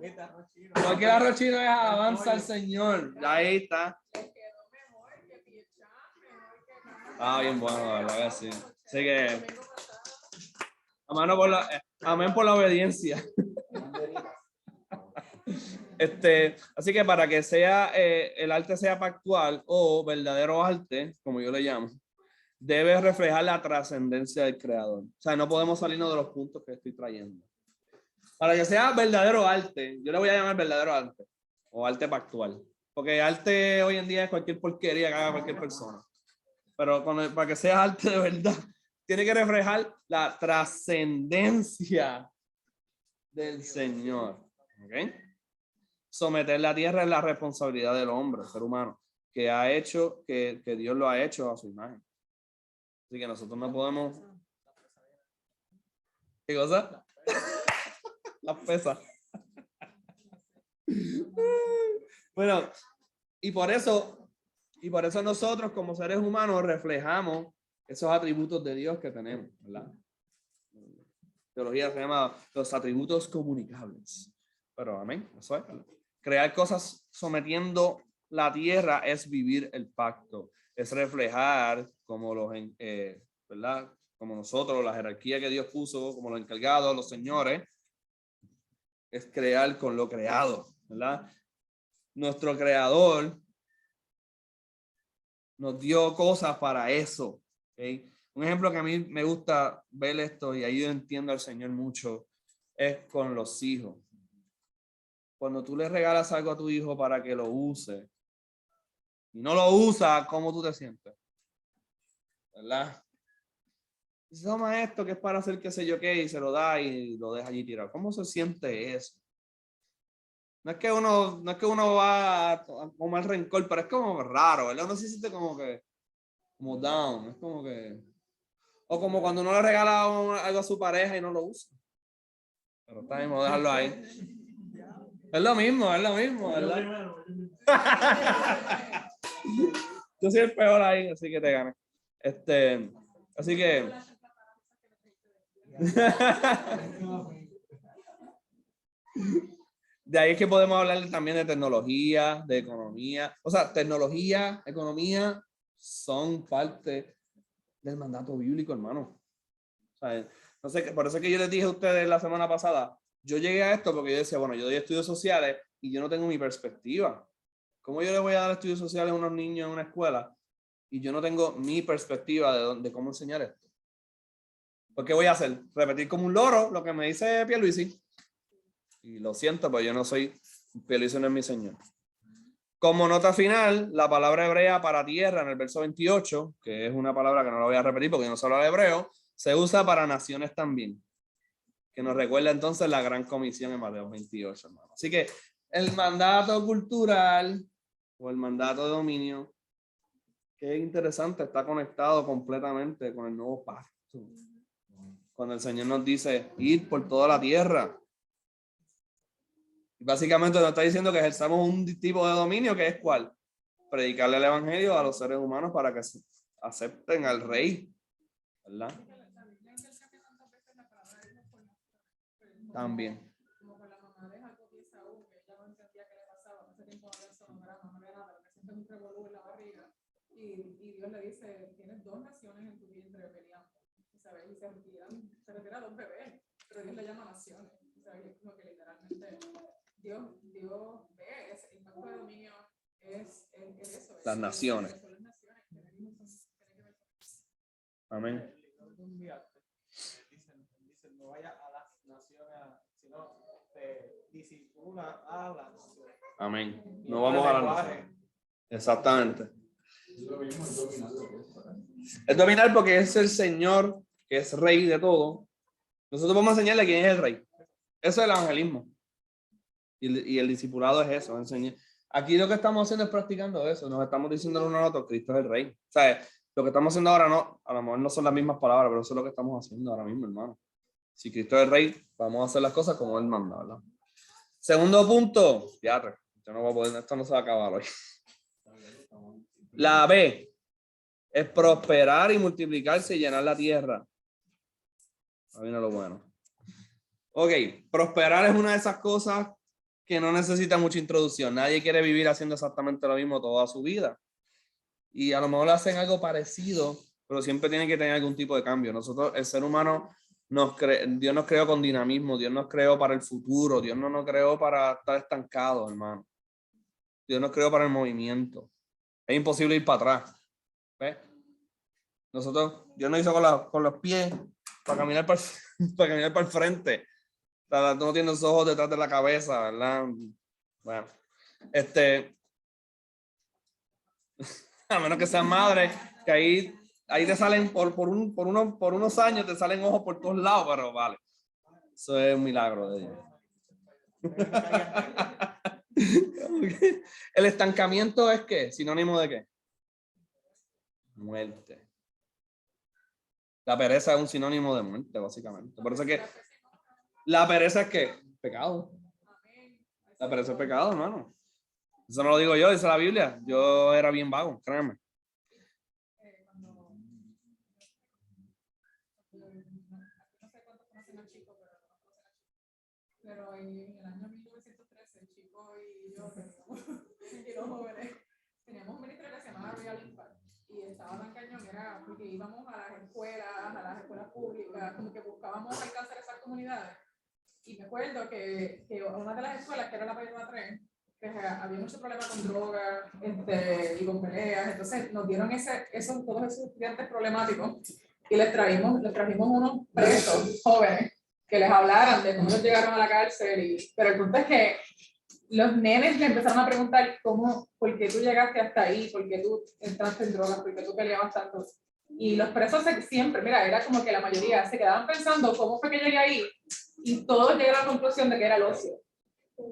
Porque el arroz chino es alabanza al Señor. Ahí está. Ah, bien bueno, la verdad que sí. Así que, amén por la obediencia. Así que para que sea el arte sea pactual o verdadero arte, como yo le llamo, debe reflejar la trascendencia del creador. O sea, no podemos salirnos de los puntos que estoy trayendo. Para que sea verdadero arte, yo le voy a llamar verdadero arte o arte pactual. Porque arte hoy en día es cualquier porquería que haga cualquier persona. Pero para que sea arte de verdad, tiene que reflejar la trascendencia del Señor. ¿Ok? Someter la tierra es la responsabilidad del hombre, el ser humano, que ha hecho, que Dios lo ha hecho a su imagen. Así que nosotros no podemos... ¿Qué cosa? Las pesas. Bueno, y por eso nosotros como seres humanos reflejamos esos atributos de Dios que tenemos, ¿verdad? Teología se llama los atributos comunicables. Pero amén, eso es, ¿verdad? Crear cosas sometiendo la tierra es vivir el pacto, es reflejar como ¿verdad? Como nosotros, la jerarquía que Dios puso, como los encargados, los señores, es crear con lo creado, ¿verdad? Nuestro creador nos dio cosas para eso, ¿okay? Un ejemplo que a mí me gusta ver esto, y ahí yo entiendo al Señor mucho, es con los hijos. Cuando tú le regalas algo a tu hijo para que lo use y no lo usa, ¿cómo tú te sientes? ¿Verdad? Dice, toma esto que es para hacer qué sé yo qué, y se lo da y lo deja allí tirado. ¿Cómo se siente eso? No es que uno va a tomar rencor, pero es como raro, ¿verdad? Uno se siente como down, es como que... O como cuando uno le regala algo a su pareja y no lo usa. Pero está bien, vamos a dejarlo ahí. Es lo mismo, ¿verdad? Yo soy el peor ahí, así que te gané. Así que... De ahí es que podemos hablar también de tecnología, de economía. O sea, tecnología, economía son parte del mandato bíblico, hermano. O sea, no sé, por eso es que yo les dije a ustedes la semana pasada, yo llegué a esto porque yo decía, bueno, yo doy estudios sociales, y yo no tengo mi perspectiva? ¿Cómo yo le voy a dar estudios sociales a unos niños en una escuela y yo no tengo mi perspectiva de cómo enseñar esto? ¿Por qué voy a hacer? Repetir como un loro lo que me dice Pierluisi. Y lo siento, pero yo no soy, Pierluisi no es mi señor. Como nota final, la palabra hebrea para tierra en el verso 28, que es una palabra que no la voy a repetir porque yo no sé hablar hebreo, se usa para naciones también. Que nos recuerda entonces la gran comisión en Mateo 28, hermano. Así que el mandato cultural o el mandato de dominio, que es interesante, está conectado completamente con el nuevo pacto. Cuando el Señor nos dice ir por toda la tierra. Básicamente nos está diciendo que ejerzamos un tipo de dominio que es ¿cuál? Predicarle el evangelio a los seres humanos para que acepten al rey, ¿verdad? También. Como con la mamá de Jacob y Esaú, que ella no entendía qué le pasaba, hace tiempo había el sonograma, no ve nada, lo que siente es un revolú en la barriga, y Dios le dice, tienes dos naciones en tu vientre peleando, ¿sabes? Y se retira dos bebés, pero Dios le llama naciones, ¿sabes? Como que literalmente Dios ve ese impacto de dominio es eso. Las naciones. Son las naciones que tienen que ver con eso. Amén. Dicen, no vaya a las naciones, sino te disipula a las naciones. Amén. No vamos a la nación. Exactamente. Es dominar porque es el Señor que es rey de todo. Nosotros vamos a enseñarle quién es el rey. Eso es el evangelismo. Y el discipulado es eso, enseñar. Aquí lo que estamos haciendo es practicando eso. Nos estamos diciendo uno a otro, Cristo es el rey. O sea, lo que estamos haciendo ahora no, a lo mejor no son las mismas palabras, pero eso es lo que estamos haciendo ahora mismo, hermano. Si Cristo es el rey, vamos a hacer las cosas como Él manda, ¿verdad? Segundo punto, ya, yo no voy a poder, esto no se va a acabar hoy. La B es prosperar y multiplicarse y llenar la tierra. Ahí viene lo bueno. Ok, prosperar es una de esas cosas que no necesita mucha introducción. Nadie quiere vivir haciendo exactamente lo mismo toda su vida. Y a lo mejor hacen algo parecido, pero siempre tienen que tener algún tipo de cambio. Nosotros, el ser humano, Dios nos creó con dinamismo, Dios nos creó para el futuro, Dios no nos creó para estar estancados, hermano. Dios nos creó para el movimiento. Es imposible ir para atrás. ¿Ves? Dios nos hizo con los pies para caminar para el frente. Tú no tienes los ojos detrás de la cabeza, ¿verdad? Bueno, a menos que seas madre, que ahí te salen por unos años, te salen ojos por todos lados, pero vale. Eso es un milagro de Dios. El estancamiento es ¿qué? ¿Sinónimo de qué? Muerte. La pereza es un sinónimo de muerte, básicamente. Por eso es que la pereza es ¿qué? Pecado. La pereza es pecado, hermano. Eso no lo digo yo, dice la Biblia. Yo era bien vago, créanme. Pero en el año 1913, el chico y yo y los jóvenes teníamos un ministerio que se llamaba Real Impact y estaba tan cañón, era porque íbamos a las escuelas públicas, como que buscábamos alcanzar esas comunidades. Y me acuerdo que una de las escuelas, que era la Payrola 3, que había mucho problema con drogas y con peleas, entonces nos dieron todos esos estudiantes problemáticos y les trajimos unos presos jóvenes que les hablaran de cómo ellos llegaron a la cárcel. Pero el punto es que los nenes le empezaron a preguntar por qué tú llegaste hasta ahí, por qué tú entraste en drogas, por qué tú peleabas tanto. Y los presos siempre, mira, era como que la mayoría se quedaban pensando cómo fue que llegué ahí y todos llegaron a la conclusión de que era el ocio.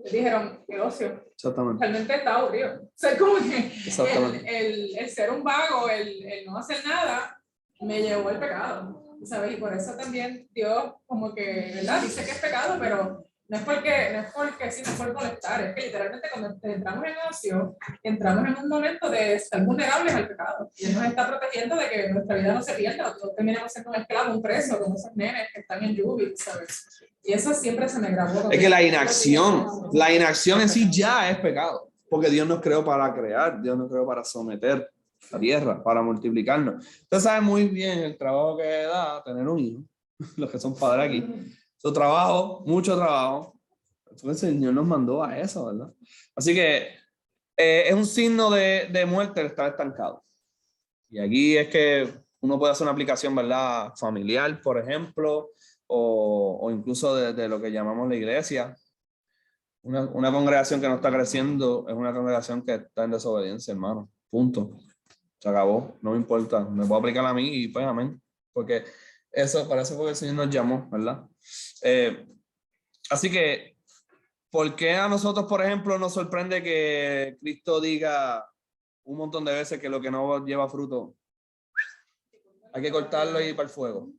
Les dijeron, ¿qué ocio? Exactamente. Realmente está aburrido. O sea, como que el ser un vago, el no hacer nada, me llevó al pecado. ¿Sabes? Y por eso también Dios como que, ¿verdad? Dice que es pecado, pero no es porque sí, no es por molestar, es que literalmente cuando entramos en ocio, entramos en un momento de estar vulnerables al pecado. Y Él nos está protegiendo de que nuestra vida no se pierda, no terminemos siendo un esclavo, un preso, como esos nenes que están en Yubi, ¿sabes? Y eso siempre se me grabó. Es que la inacción en sí ya es pecado, porque Dios nos creó para crear, Dios nos creó para someter la tierra, para multiplicarnos. Usted sabe muy bien el trabajo que da tener un hijo, los que son padres aquí. Su trabajo, mucho trabajo. El Señor nos mandó a eso, ¿verdad? Así que es un signo de muerte el estar estancado. Y aquí es que uno puede hacer una aplicación, ¿verdad? Familiar, por ejemplo, o incluso de lo que llamamos la iglesia. Una congregación que no está creciendo es una congregación que está en desobediencia, hermano. Punto. Se acabó. No me importa. Me puedo aplicar a mí y pues amén. Porque eso, para eso fue que el Señor nos llamó, ¿verdad? Así que, ¿por qué a nosotros, por ejemplo, nos sorprende que Cristo diga un montón de veces que lo que no lleva fruto hay que cortarlo y ir para el fuego?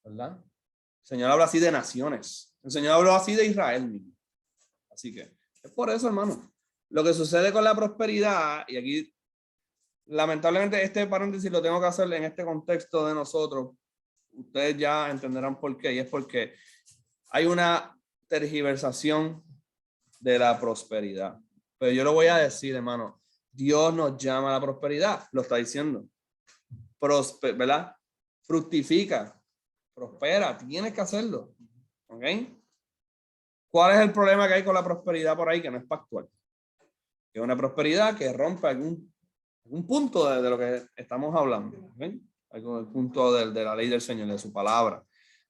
¿Verdad? El Señor habla así de naciones. El Señor habló así de Israel mismo. Así que es por eso, hermano. Lo que sucede con la prosperidad, y aquí lamentablemente este paréntesis lo tengo que hacer en este contexto de nosotros, ustedes ya entenderán por qué, y es porque hay una tergiversación de la prosperidad. Pero yo lo voy a decir, hermano, Dios nos llama a la prosperidad, lo está diciendo. ¿Verdad? Fructifica, prospera, tienes que hacerlo. ¿Ok? ¿Cuál es el problema que hay con la prosperidad por ahí? Que no es pactual. Es una prosperidad que rompe algún punto de lo que estamos hablando. ¿Okay? Algún punto de la ley del Señor, de su palabra.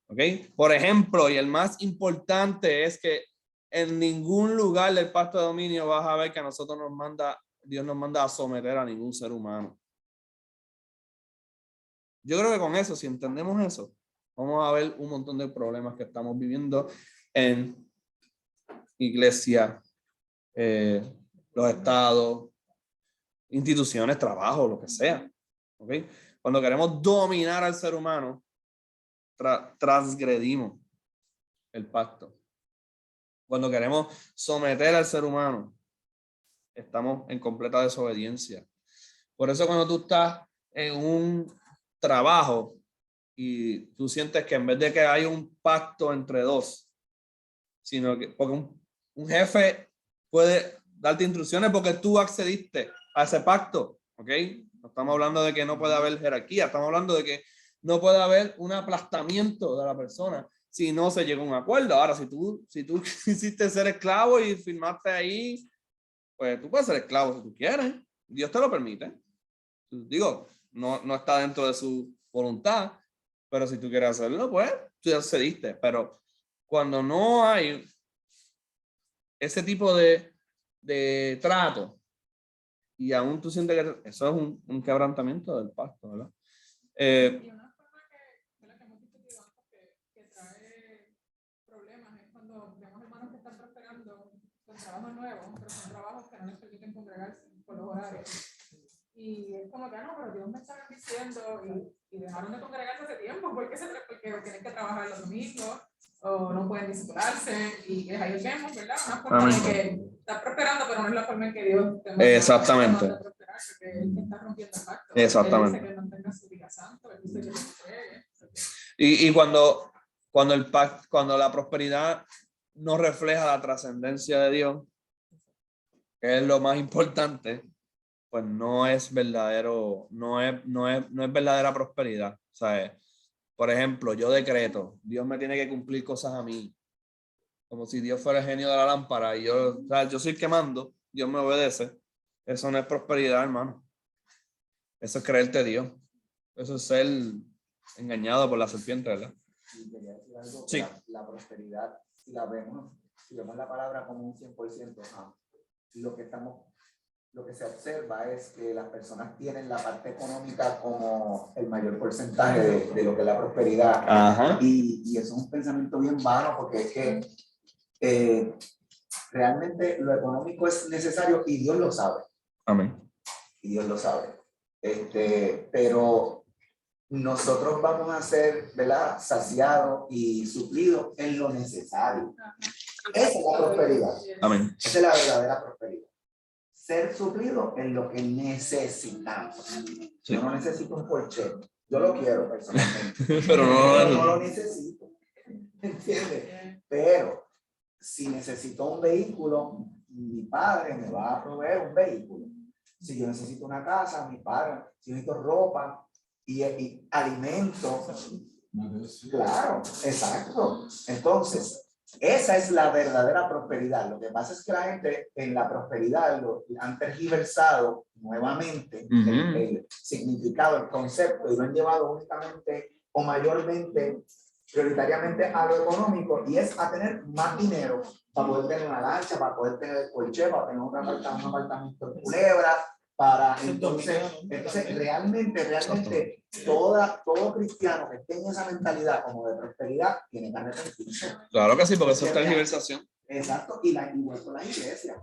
¿Okay? Por ejemplo, y el más importante es que en ningún lugar del pacto de dominio vas a ver que Dios nos manda a someter a ningún ser humano. Yo creo que con eso, si entendemos eso, vamos a ver un montón de problemas que estamos viviendo en iglesia, los estados, instituciones, trabajo, lo que sea. ¿Okay? Cuando queremos dominar al ser humano, transgredimos el pacto. Cuando queremos someter al ser humano, estamos en completa desobediencia. Por eso cuando tú estás en un trabajo y tú sientes que en vez de que hay un pacto entre dos, sino que porque un jefe puede darte instrucciones porque tú accediste a ese pacto, ¿ok? No estamos hablando de que no puede haber jerarquía, estamos hablando de que no puede haber un aplastamiento de la persona si no se llega a un acuerdo. Ahora, si tú quisiste ser esclavo y firmaste ahí, pues tú puedes ser esclavo si tú quieres. Dios te lo permite. Digo, no está dentro de su voluntad, pero si tú quieres hacerlo, pues tú ya accediste. Pero cuando no hay ese tipo de trato y aún tú sientes que eso es un quebrantamiento del pacto, ¿verdad? Y una forma que hemos discutido antes que trae problemas es cuando vemos hermanos que están prosperando con trabajos nuevos, pero son trabajos que no les permiten congregarse por los horarios. Y es como que no, pero Dios me está diciendo y dejaron de congregarse hace tiempo, porque tienen que trabajar los domingos o no pueden discipularse, y ahí vemos, ¿verdad? Una forma de que está prosperando, pero no es la forma en que Dios te manda. Exactamente. A prosperar, porque Él está rompiendo el pacto. Exactamente. Él dice que no tenga su día santo, Él dice que no juegue. Y cuando la prosperidad no refleja la trascendencia de Dios, que es lo más importante, pues no es verdadero, no es verdadera prosperidad. O sea, por ejemplo, yo decreto, Dios me tiene que cumplir cosas a mí, como si Dios fuera el genio de la lámpara y yo soy el que mando, Dios me obedece. Eso no es prosperidad, hermano. Eso es creerte Dios. Eso es ser engañado por la serpiente, ¿verdad? Y quería decir algo, sí. La prosperidad, si vemos la palabra como un 100%, lo que se observa es que las personas tienen la parte económica como el mayor porcentaje de lo que es la prosperidad. Ajá. Y eso es un pensamiento bien vano, porque es que realmente lo económico es necesario y Dios lo sabe. Amén. Y Dios lo sabe. Pero nosotros vamos a ser, ¿verdad?, saciados y suplidos en lo necesario. Esa es la prosperidad. Amén. Esa es la verdadera prosperidad. Ser suplido en lo que necesitamos. Sí. Yo no necesito un Porsche. Yo lo quiero personalmente. Pero no lo necesito. ¿Entiendes? Pero si necesito un vehículo, mi padre me va a proveer un vehículo. Si yo necesito una casa, mi padre. Si yo necesito ropa y alimentos. Claro, exacto. Entonces, Esa es la verdadera prosperidad. Lo que pasa es que la gente en la prosperidad lo han tergiversado nuevamente el significado, el concepto, y lo han llevado únicamente o mayormente, prioritariamente a lo económico, y es a tener más dinero para poder tener una lancha, para poder tener el coche, para tener un apartamento en Culebra, para entonces realmente todo cristiano que tenga esa mentalidad como de prosperidad tiene que arrepentirse. Claro que sí, porque eso es tergiversación. Exacto, igual con las iglesias.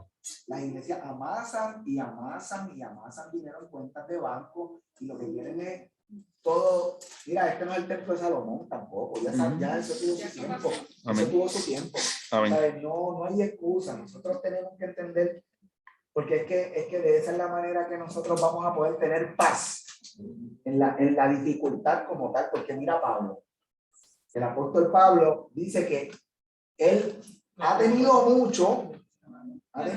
Las iglesias amasan dinero en cuentas de banco, y lo que quieren es todo. Mira, este no es el templo de Salomón tampoco, ya eso tuvo su tiempo. Amén. Eso tuvo su tiempo. Amén. ¿Sabes? No hay excusa. Nosotros tenemos que entender, porque es que de esa es la manera que nosotros vamos a poder tener paz en la dificultad como tal. Porque mira Pablo, el apóstol Pablo dice que él ha tenido mucho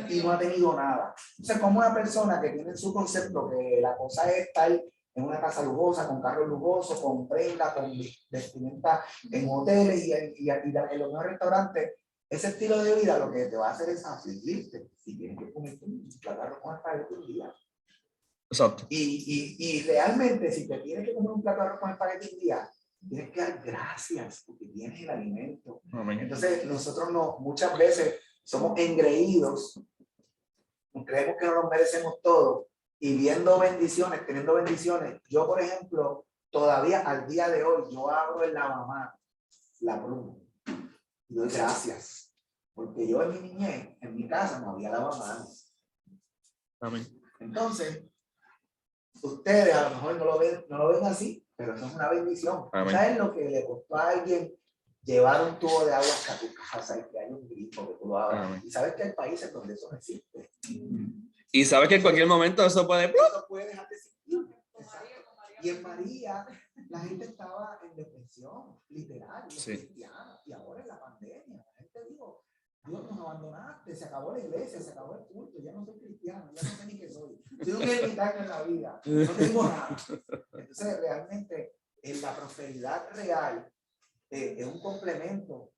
y no ha tenido nada. Entonces, como una persona que tiene su concepto que la cosa es estar en una casa lujosa, con carros lujosos, con prendas, con vestimenta en hoteles y en los mejores restaurantes, ese estilo de vida lo que te va a hacer es afligirte si tienes que comer un plato con espagueti un día. Exacto. Y realmente, si te tienes que comer un plato de arroz con espagueti un día, tienes que dar gracias porque tienes el alimento. Amén. Entonces, nosotros muchas veces somos engreídos, creemos que no nos merecemos todo, y viendo bendiciones, teniendo bendiciones. Yo, por ejemplo, todavía al día de hoy, yo abro el lavamanos, la pluma, y doy gracias, porque yo en mi niñez, en mi casa, no había lavamanos. Amén. Entonces, ustedes a lo mejor no lo ven así, pero eso es una bendición. Amén. ¿Sabes lo que le costó a alguien llevar un tubo de agua hasta tu casa y que hay un grifo que tú lo abras? Amén. Y sabes que hay países donde eso no existe. Y sabes que en cualquier momento eso puede... Eso puede dejar de existir. Y en María, la gente estaba en depresión, literal, los cristianos. Y ahora en la pandemia, la gente dijo, Dios, nos abandonaste, se acabó la iglesia, se acabó el culto, ya no soy cristiano, ya no sé ni qué soy. Soy un ermitaño en la vida, no tengo nada. Entonces, realmente, en la prosperidad real, es un complemento.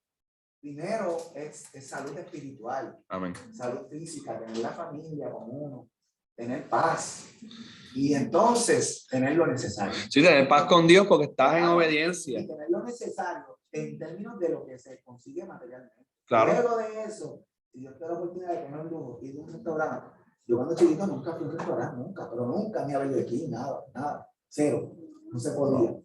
Primero es salud espiritual. Amén. Salud física, tener la familia con uno, tener paz, y entonces tener lo necesario. Sí, tener paz con Dios porque estás en obediencia. Y tener lo necesario en términos de lo que se consigue materialmente. Claro. Luego de eso, si Dios te da la oportunidad de tener un lujo y de un restaurante. Yo cuando chiquito nunca fui a un restaurante, nunca, pero nunca ni a ver de aquí, nada, cero, no se podía.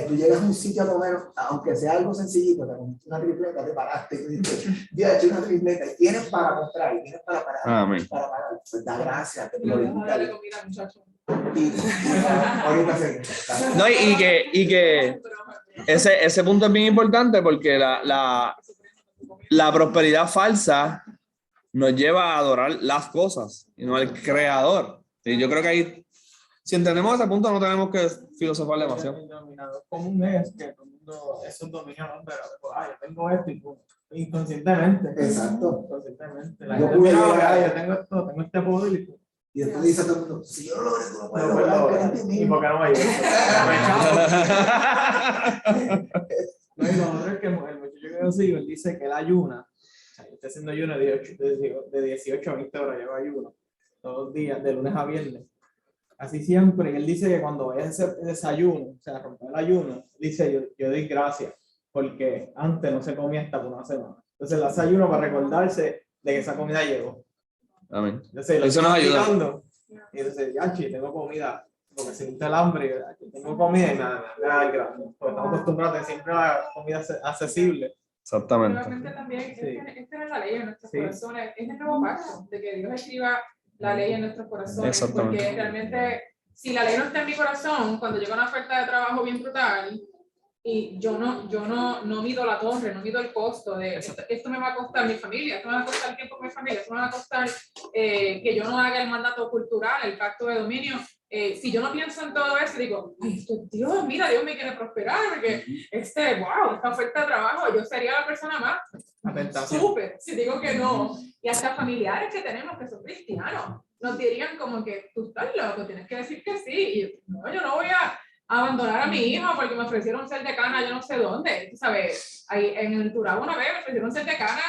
Tú llegas a un sitio a comer, aunque sea algo sencillito, te comiste una tripleta, te paraste y dices, yo he hecho una tripleta, y tienes para comprar, y tienes para pagar. Amén. Para pagar, pues da gracias. Dale comida, muchacho. Ahorita se... No, y que ese punto es bien importante porque la prosperidad falsa nos lleva a adorar las cosas y no al creador. Y yo creo que ahí, si entendemos ese punto, no tenemos que filosofar demasiado. Común es que todo el mundo es un dominio, ¿no? Pero yo tengo esto y inconscientemente. Exacto. Inconscientemente. La gente mira, yo tengo esto, tengo este poder y después dice a todo el mundo, si yo lo logré, tú lo puedes no, lograr. ¿y por qué no me ayudas? No, y lo otro es que el muchacho que yo sigo, él dice que él ayuna. O sea, yo estoy haciendo ayuno de 18 a 20 horas, yo ayuno todos los días, de lunes a viernes. Así siempre, y él dice que cuando vaya a hacer desayuno, o sea, romper el ayuno, dice, yo doy gracias, porque antes no se comía hasta por una semana. Entonces, el desayuno para recordarse de que esa comida llegó. Amén. Entonces, eso nos ayuda. Y entonces, yachi, tengo comida, porque siente el hambre, tengo comida y nada, gracias. Porque estamos acostumbrados a siempre la comida accesible. Exactamente. Realmente también, Sí. esta es la ley en nuestros Sí. corazones, es el nuevo pacto, de que Dios escriba la ley en nuestros corazones, Exactamente. porque realmente, si la ley no está en mi corazón, cuando llega una oferta de trabajo bien brutal, y yo no mido la torre, no mido el costo de esto me va a costar mi familia, esto me va a costar tiempo con mi familia, esto me va a costar que yo no haga el mandato cultural, el pacto de dominio. Si yo no pienso en todo eso, digo, ay, Dios, mira, Dios me quiere prosperar, porque wow, esta oferta de trabajo, yo sería la persona más súper, si digo que no. Y hasta familiares que tenemos que son cristianos, nos dirían como que tú estás loco, tienes que decir que sí. Y no, yo no voy a abandonar a mi hijo porque me ofrecieron ser decana yo no sé dónde. Tú sabes, ahí en el Turabo una vez me ofrecieron ser decana,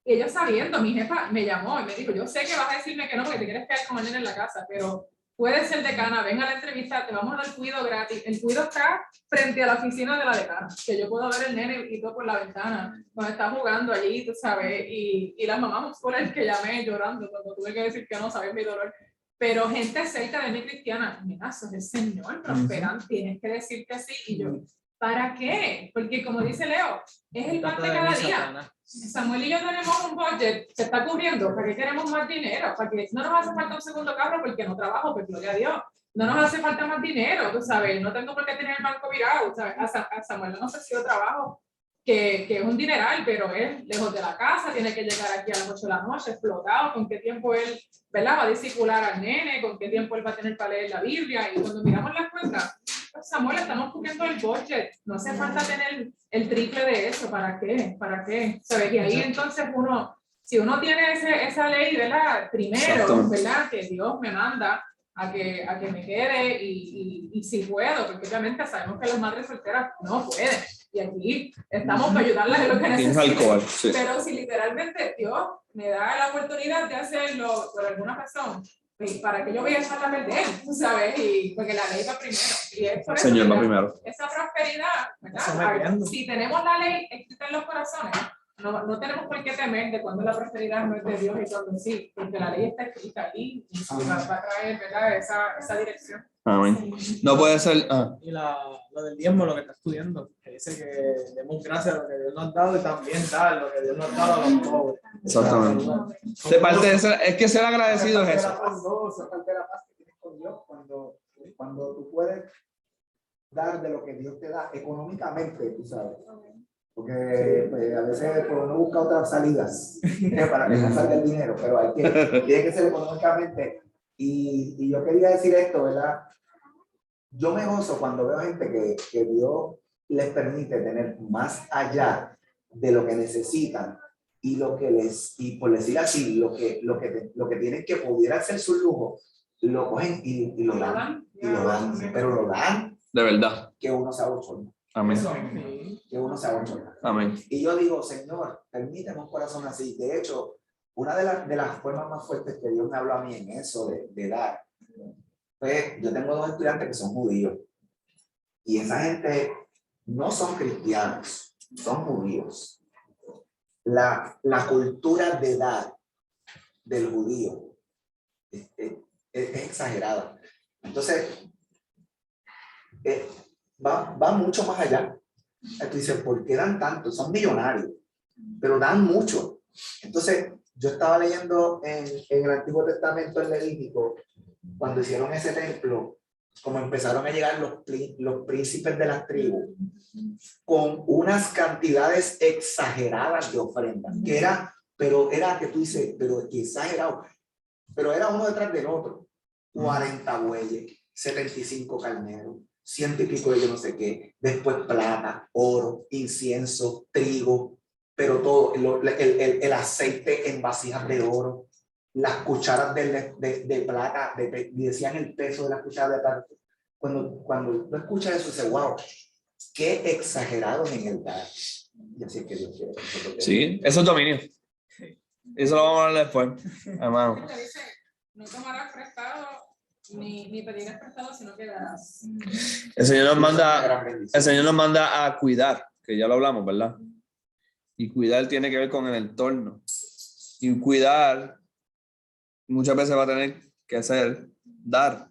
y ellos sabiendo, mi jefa me llamó y me dijo, yo sé que vas a decirme que no porque te quieres quedar con el nene en la casa, pero puedes ser decana, ven a la entrevista, te vamos a dar cuido gratis. El cuido está frente a la oficina de la decana, que yo puedo ver el nene y todo por la ventana, cuando está jugando allí, tú sabes, y las mamás homeschoolers que llamé llorando cuando tuve que decir que no, sabes mi dolor. Pero gente cerca de mí cristiana, mira, sos el Señor, prosperan, tienes que decir que sí. Y yo, ¿para qué? Porque como dice Leo, es el pan de cada día. Samuel y yo tenemos un budget, se está cubriendo, ¿para qué queremos más dinero? ¿Para qué no nos hace falta un segundo carro porque no trabajo, pues gloria a Dios? No nos hace falta más dinero, tú sabes, no tengo por qué tener el banco virado, ¿sabes? A Samuel no nos ha ofrecido trabajo, que es un dineral, pero es lejos de la casa, tiene que llegar aquí a las 8 de la noche, explotado, con qué tiempo él, ¿verdad? Va a discipular al nene, con qué tiempo él va a tener para leer la Biblia, y cuando miramos las cuentas, pues, Samuel, estamos cubriendo el budget, no hace falta tener el triple de eso, ¿para qué? ¿Para qué? ¿Sabes? Y ahí entonces uno, si uno tiene esa ley, ¿verdad? Primero, ¿verdad? Que Dios me manda a que me quede y si puedo, porque obviamente sabemos que las madres solteras no pueden. Y aquí estamos para ayudarlas en lo que necesiten. Sí. Pero si literalmente Dios me da la oportunidad de hacerlo por alguna razón, para que yo voy a echar la perder, ¿sabes? Y porque la ley va primero. Y es por eso Señor, va que primero. esa prosperidad, ¿verdad? Si tenemos la ley escrita en los corazones, no tenemos por qué temer de cuando la prosperidad no es de Dios y cuando sí, porque la ley está escrita ahí y va a traer, ¿verdad? Esa dirección. Amén. No puede ser. Y lo del diezmo, lo que está estudiando, que dice que demos gracias a lo que Dios nos ha dado y también dar lo que Dios nos ha dado a los pobres. Exactamente. De parte de ser, es que ser agradecido es eso. Esa parte de la paz que tienes con Dios cuando tú puedes dar de lo que Dios te da económicamente, tú sabes. Porque pues, a veces pues, uno busca otras salidas para que no salga el dinero, pero tiene que ser económicamente. Y yo quería decir esto, ¿verdad? Yo me gozo cuando veo gente que Dios les permite tener más allá de lo que necesitan y lo que y por decir así, lo que tienen que pudiera ser su lujo, lo cogen y lo dan, pero lo dan de verdad. que uno se abochorna. Amén. Que uno se abochorna. Amén. Y yo digo, Señor, permíteme un corazón así. De hecho, una de las formas más fuertes que Dios me habló a mí en eso de dar, pues yo tengo 2 estudiantes que son judíos y esa gente no son cristianos, son judíos. La cultura de dar del judío es exagerada. Entonces, va mucho más allá. Tú dices, ¿por qué dan tanto? Son millonarios, pero dan mucho. Entonces, yo estaba leyendo en el Antiguo Testamento, en Levítico, cuando hicieron ese templo, como empezaron a llegar los príncipes de las tribus, con unas cantidades exageradas de ofrendas, pero era que tú dices, pero que exagerado, pero era uno detrás del otro, 40 bueyes, 75 carneros, 100 y pico de yo no sé qué, después plata, oro, incienso, trigo, pero todo, el aceite en vasijas de oro, las cucharas de plata, decían el peso de las cucharas de plata. Cuando tú escuchas eso, dices, wow, qué exagerados en el dar. Y así es que Dios quiere. Sí, eso es dominio. Eso lo vamos a hablar después, hermano. No tomarás prestado ni pedirás prestado, sino que darás. El Señor nos manda a cuidar, que ya lo hablamos, ¿verdad? Y cuidar tiene que ver con el entorno. Y cuidar muchas veces va a tener que ser dar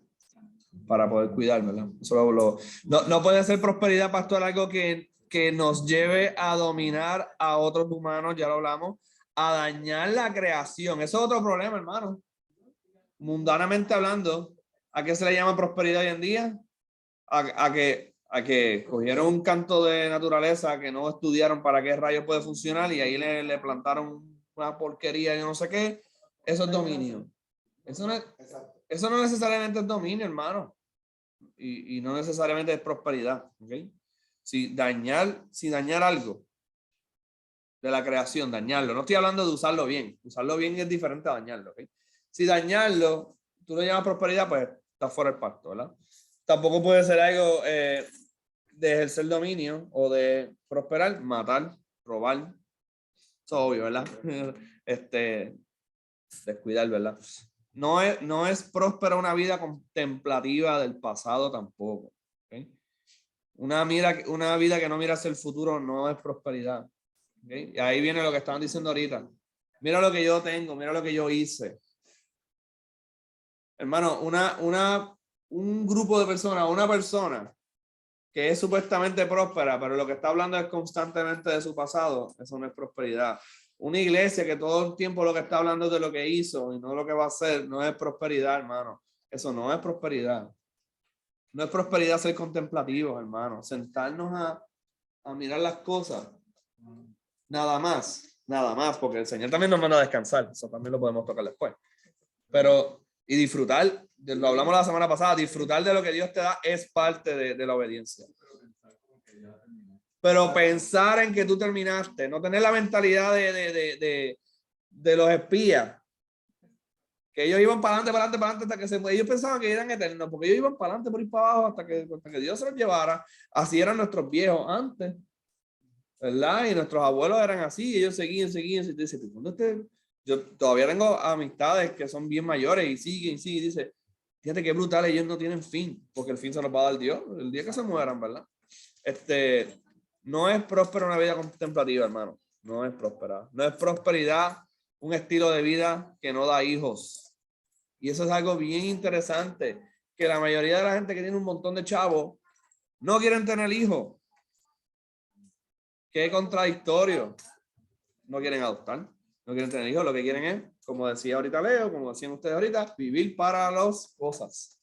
para poder cuidar, ¿verdad? Eso no puede ser prosperidad, pastor, algo que nos lleve a dominar a otros humanos, ya lo hablamos, a dañar la creación. Eso es otro problema, hermano. Mundanamente hablando, ¿a qué se le llama prosperidad hoy en día? A que cogieron un canto de naturaleza que no estudiaron para qué rayos puede funcionar y ahí le plantaron una porquería y no sé qué. Eso es dominio. Eso no necesariamente es dominio, hermano. Y no necesariamente es prosperidad. ¿Okay? Si dañar algo de la creación, dañarlo. No estoy hablando de usarlo bien. Usarlo bien es diferente a dañarlo. ¿Okay? Si dañarlo, tú lo llamas prosperidad, pues está fuera del pacto, ¿verdad? Tampoco puede ser algo de ejercer dominio o de prosperar, matar robar. Eso es obvio, ¿verdad? Descuidar, ¿verdad? No es próspera una vida contemplativa del pasado tampoco. ¿Okay? Una vida que no mira hacia el futuro no es prosperidad. ¿Okay? Y ahí viene lo que estaban diciendo ahorita. Mira lo que yo tengo, mira lo que yo hice. Hermano, un grupo de personas, una persona que es supuestamente próspera, pero lo que está hablando es constantemente de su pasado, eso no es prosperidad. Una iglesia que todo el tiempo lo que está hablando es de lo que hizo y no lo que va a hacer, no es prosperidad, hermano. Eso no es prosperidad. No es prosperidad ser contemplativos, hermano. Sentarnos a mirar las cosas. Nada más, porque el Señor también nos manda a descansar. Eso también lo podemos tocar después. Pero, y disfrutar, lo hablamos la semana pasada, disfrutar de lo que Dios te da es parte de la obediencia. Pero pensar en que tú terminaste, no tener la mentalidad de los espías, que ellos iban para adelante hasta que ellos pensaban que eran eternos, porque ellos iban para adelante por ir para abajo hasta que Dios se los llevara. Así eran nuestros viejos antes, ¿verdad? Y nuestros abuelos eran así, ellos seguían, y dice, yo todavía tengo amistades que son bien mayores y siguen, y dice, fíjate qué brutal, ellos no tienen fin, porque el fin se los va a dar Dios, el día que se mueran, ¿verdad? No es próspera una vida contemplativa, hermano. No es próspera. No es prosperidad un estilo de vida que no da hijos. Y eso es algo bien interesante, que la mayoría de la gente que tiene un montón de chavos no quieren tener hijos. Qué contradictorio. No quieren adoptar, no quieren tener hijos. Lo que quieren es, como decía ahorita Leo, como decían ustedes ahorita, vivir para las cosas.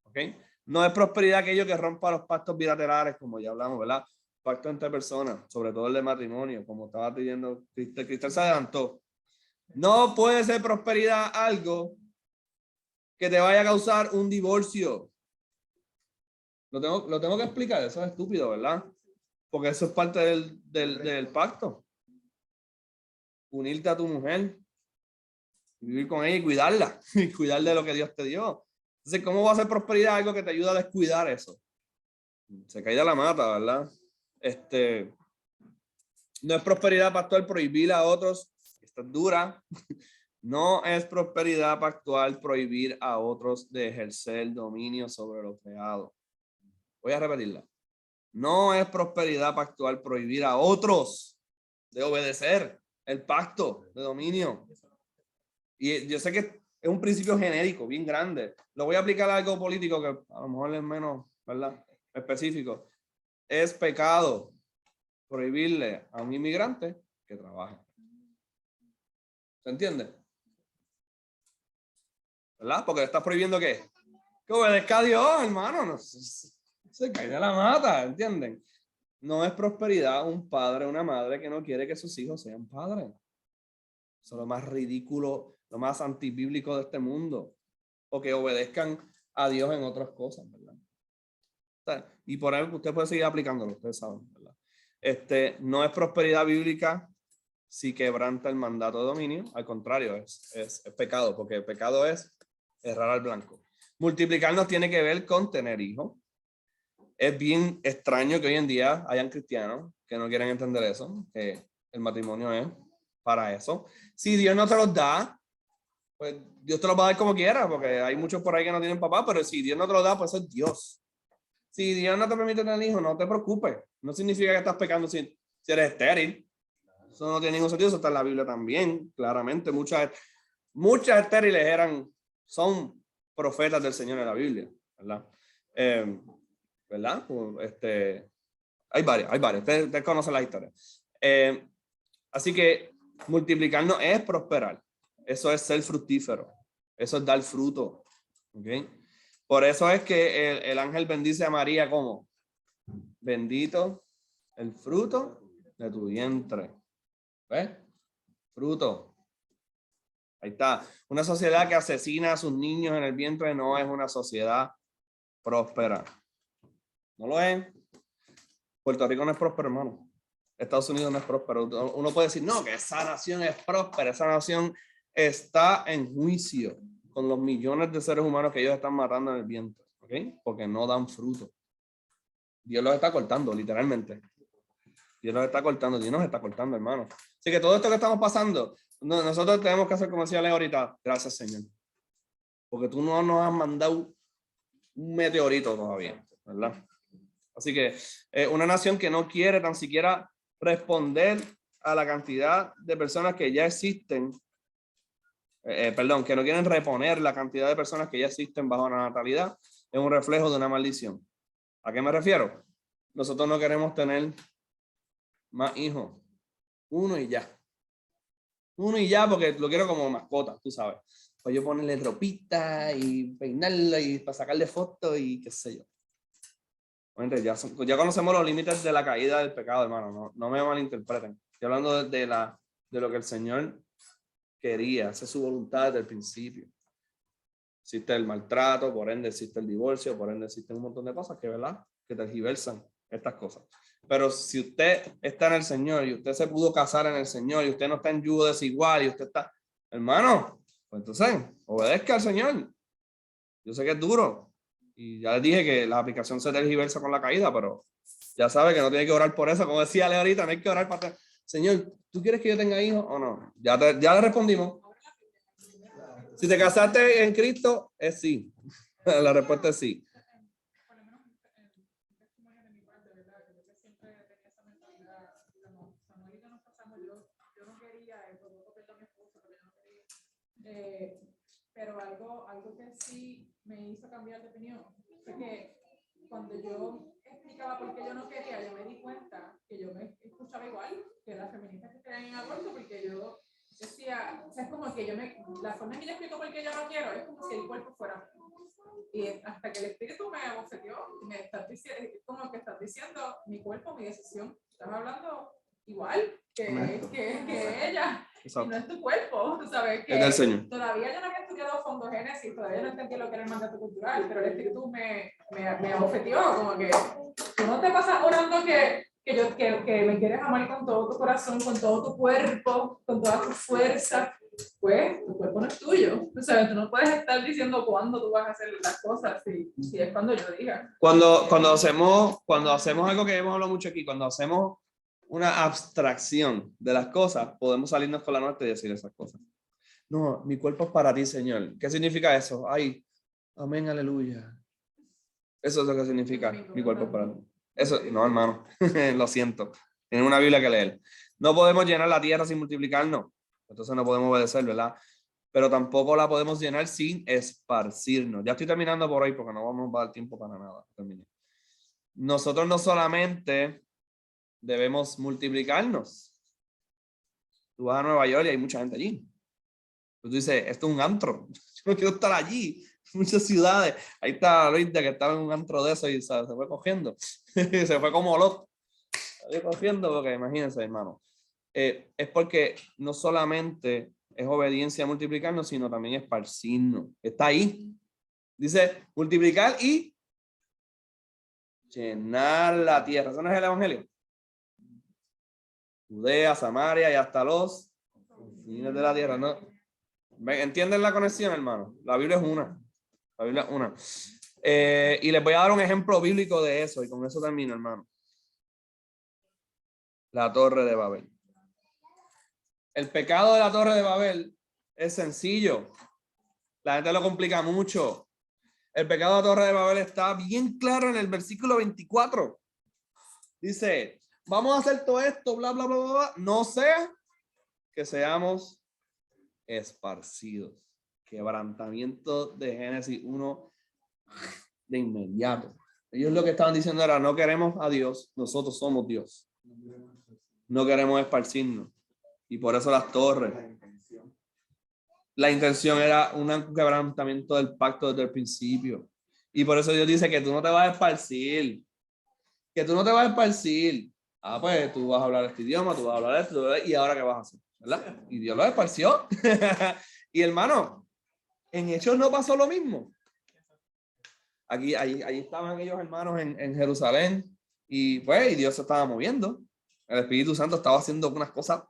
¿Ok? No es prosperidad aquello que rompa los pactos bilaterales, como ya hablamos, ¿verdad? Pacto entre personas, sobre todo el de matrimonio, como estaba pidiendo Cristal se adelantó. No puede ser prosperidad algo que te vaya a causar un divorcio. Lo tengo que explicar, eso es estúpido, ¿verdad? Porque eso es parte del pacto. Unirte a tu mujer, vivir con ella y cuidarla, y cuidar de lo que Dios te dio. Entonces, ¿cómo va a ser prosperidad algo que te ayuda a descuidar eso? Se cae de la mata, ¿verdad? No es prosperidad pactual prohibir a otros, esta es dura, no es prosperidad pactual prohibir a otros de ejercer dominio sobre lo creado. Voy a repetirla. No es prosperidad pactual prohibir a otros de obedecer el pacto de dominio. Y yo sé que es un principio genérico, bien grande. Lo voy a aplicar a algo político que a lo mejor es menos, ¿verdad? Específico. Es pecado prohibirle a un inmigrante que trabaje. ¿Se entiende? ¿Verdad? Porque le estás prohibiendo ¿qué? Que obedezca a Dios, hermano. No, se cae de la mata, ¿entienden? No es prosperidad un padre o una madre que no quiere que sus hijos sean padres. Eso es lo más ridículo, lo más antibíblico de este mundo. O que obedezcan a Dios en otras cosas, ¿verdad? O sea, y por ahí usted puede seguir aplicándolo, ustedes saben, ¿verdad? No es prosperidad bíblica si quebranta el mandato de dominio. Al contrario, es pecado, porque el pecado es errar al blanco. Multiplicarnos tiene que ver con tener hijos. Es bien extraño que hoy en día hayan cristianos que no quieren entender eso, que el matrimonio es para eso. Si Dios no te los da, pues Dios te los va a dar como quiera, porque hay muchos por ahí que no tienen papá, pero si Dios no te los da, pues es Dios. Si Dios no te permite tener hijos, no te preocupes. No significa que estás pecando si eres estéril. Eso no tiene ningún sentido, eso está en la Biblia también, claramente. Muchas estériles son profetas del Señor en la Biblia, ¿verdad? ¿Verdad? Hay varios. Ustedes conocen la historia. Así que multiplicarnos es prosperar. Eso es ser fructífero. Eso es dar fruto. ¿Okay? Por eso es que el ángel bendice a María como bendito el fruto de tu vientre. ¿Ves? Fruto. Ahí está. Una sociedad que asesina a sus niños en el vientre no es una sociedad próspera. No lo es. Puerto Rico no es próspero, hermano. Estados Unidos no es próspero. Uno puede decir, no, que esa nación es próspera. Esa nación está en juicio con los millones de seres humanos que ellos están matando en el vientre. ¿Ok? Porque no dan fruto. Dios los está cortando, literalmente. Dios nos está cortando, hermano. Así que todo esto que estamos pasando, nosotros tenemos que hacer como decía Leo ahorita. Gracias, Señor. Porque tú no nos has mandado un meteorito todavía, ¿verdad? Así que una nación que no quiere tan siquiera responder a la cantidad de personas que ya existen, que no quieren reponer la cantidad de personas que ya existen bajo la natalidad, es un reflejo de una maldición. ¿A qué me refiero? Nosotros no queremos tener más hijos. Uno y ya. Uno y ya porque lo quiero como mascota, tú sabes. Pues yo ponerle ropita y peinarla y para sacarle fotos y qué sé yo. Bueno, ya conocemos los límites de la caída del pecado, hermano. No me malinterpreten. Estoy hablando de lo que el Señor quería. Esa es su voluntad desde el principio. Existe el maltrato, por ende existe el divorcio, por ende existen un montón de cosas que, ¿verdad?, que tergiversan estas cosas. Pero si usted está en el Señor y usted se pudo casar en el Señor y usted no está en yugo desigual y usted está, hermano, pues entonces obedezca al Señor. Yo sé que es duro y ya les dije que la aplicación se tergiversa con la caída, pero ya sabe que no tiene que orar por eso. Como decía Leo ahorita, no hay que orar para Señor, ¿tú quieres que yo tenga hijos o no? Ya le respondimos. Si te casaste en Cristo, es sí. La respuesta es sí. Por lo menos un testimonio de mi parte, ¿verdad? Yo siempre tenía esa mentalidad. Como Samuel y yo nos casamos, yo no quería, por poco perdón a mi esposo, pero yo no quería. Pero algo que sí me hizo cambiar de opinión fue que cuando yo explicaba por qué yo no quería, yo me di cuenta que yo me escuchaba igual que las feministas que creen en aborto, porque yo decía, o sea, es como que la forma en que yo explico por qué yo no quiero es como si el cuerpo fuera. Y hasta que el espíritu me abofeteó, me está diciendo, como que estás diciendo, mi cuerpo, mi decisión. Estás hablando igual que ella. Exacto. Y no es tu cuerpo, ¿sabes? Que es del Señor. Todavía yo no había estudiado fondogénesis, todavía no entendí lo que era el mandato cultural, pero el espíritu me abofeteó, como que tú no te pasas orando que me quieres amar con todo tu corazón, con todo tu cuerpo, con toda tu fuerza. Pues tu cuerpo no es tuyo. O sea, tú no puedes estar diciendo cuándo tú vas a hacer las cosas, si es cuando yo diga. Cuando hacemos algo que hemos hablado mucho aquí, cuando hacemos una abstracción de las cosas, podemos salirnos con la nuestra y decir esas cosas. No, mi cuerpo es para ti, Señor. ¿Qué significa eso? Ay, amén, aleluya. Eso es lo que significa mi cuerpo es para ti. Eso, no, hermano, lo siento. Tienen una Biblia que leer. No podemos llenar la tierra sin multiplicarnos. Entonces no podemos obedecer, ¿verdad? Pero tampoco la podemos llenar sin esparcirnos. Ya estoy terminando por hoy porque no vamos a dar tiempo para nada. Terminé. Nosotros no solamente debemos multiplicarnos. Tú vas a Nueva York y hay mucha gente allí. Tú dices, esto es un antro. Yo no quiero estar allí. Muchas ciudades. Ahí está Luis, que estaba en un antro de eso y se fue cogiendo. Se fue como Lot. Se fue cogiendo porque imagínense, hermano. Es porque no solamente es obediencia multiplicarnos, sino también esparcirnos. Está ahí. Dice multiplicar y llenar la tierra. ¿Eso no es el evangelio? Judea, Samaria y hasta los confines de la tierra. ¿No? ¿Entienden la conexión, hermano? La Biblia es una. La Biblia es una. Y les voy a dar un ejemplo bíblico de eso y con eso termino, hermano. La Torre de Babel. El pecado de la Torre de Babel es sencillo. La gente lo complica mucho. El pecado de la Torre de Babel está bien claro en el versículo 24. Dice, vamos a hacer todo esto, bla, bla, bla, bla, bla. No sea que seamos esparcidos. Quebrantamiento de Génesis 1 de inmediato. Ellos lo que estaban diciendo era, no queremos a Dios, nosotros somos Dios. No queremos esparcirnos. Y por eso las torres. La intención era un quebrantamiento del pacto desde el principio. Y por eso Dios dice que tú no te vas a esparcir. Que tú no te vas a esparcir. Ah, pues tú vas a hablar este idioma, tú vas a hablar esto, y ahora qué vas a hacer, ¿verdad? Y Dios lo esparció. Y hermano, en Hechos no pasó lo mismo. Ahí estaban ellos hermanos en Jerusalén y pues y Dios se estaba moviendo. El Espíritu Santo estaba haciendo unas cosas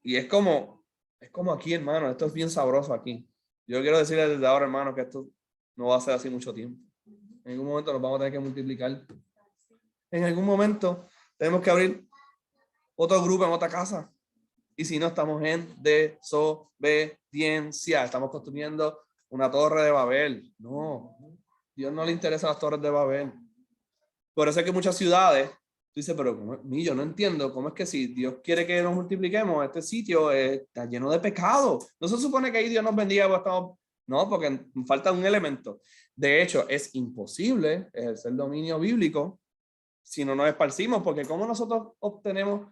y es como aquí, hermano, esto es bien sabroso aquí. Yo quiero decirles desde ahora, hermano, que esto no va a ser así mucho tiempo. En algún momento nos vamos a tener que multiplicar. En algún momento tenemos que abrir otro grupo en otra casa. Y si no, estamos en desobediencia. Estamos construyendo una torre de Babel. No, Dios no le interesa las torres de Babel. Por eso es que muchas ciudades, tú dices, pero yo no entiendo cómo es que si Dios quiere que nos multipliquemos, este sitio está lleno de pecado. No se supone que ahí Dios nos bendiga, porque estamos... No, porque falta un elemento. De hecho, es imposible ejercer dominio bíblico si no nos esparcimos, porque ¿cómo nosotros obtenemos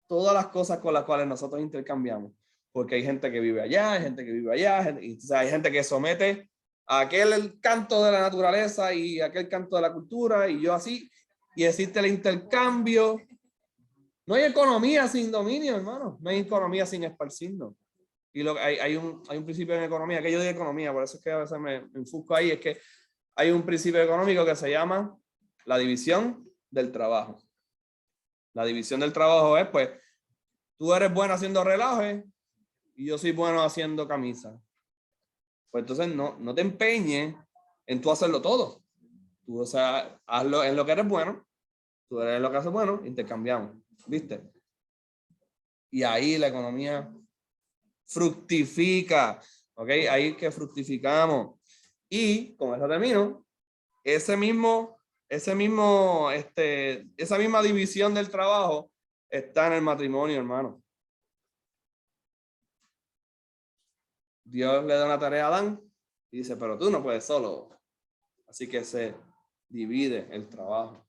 todas las cosas con las cuales nosotros intercambiamos? Porque hay gente que vive allá, hay gente que vive allá, y, o sea, hay gente que somete a aquel el canto de la naturaleza y aquel canto de la cultura, y yo así, y existe el intercambio. No hay economía sin dominio, hermano. No hay economía sin esparcirnos. Y hay un principio en economía, que yo digo economía, por eso es que a veces me enfusco ahí, es que hay un principio económico que se llama la división del trabajo. La división del trabajo es, pues, tú eres bueno haciendo relajes y yo soy bueno haciendo camisa. Pues entonces no te empeñes en tú hacerlo todo. Tú, o sea, hazlo en lo que eres bueno, tú eres en lo que haces bueno, intercambiamos, ¿viste? Y ahí la economía fructifica, ¿ok? Ahí que fructificamos. Y con eso termino, esa misma división del trabajo está en el matrimonio, hermano. Dios le da una tarea a Adán y dice, pero tú no puedes solo. Así que se divide el trabajo.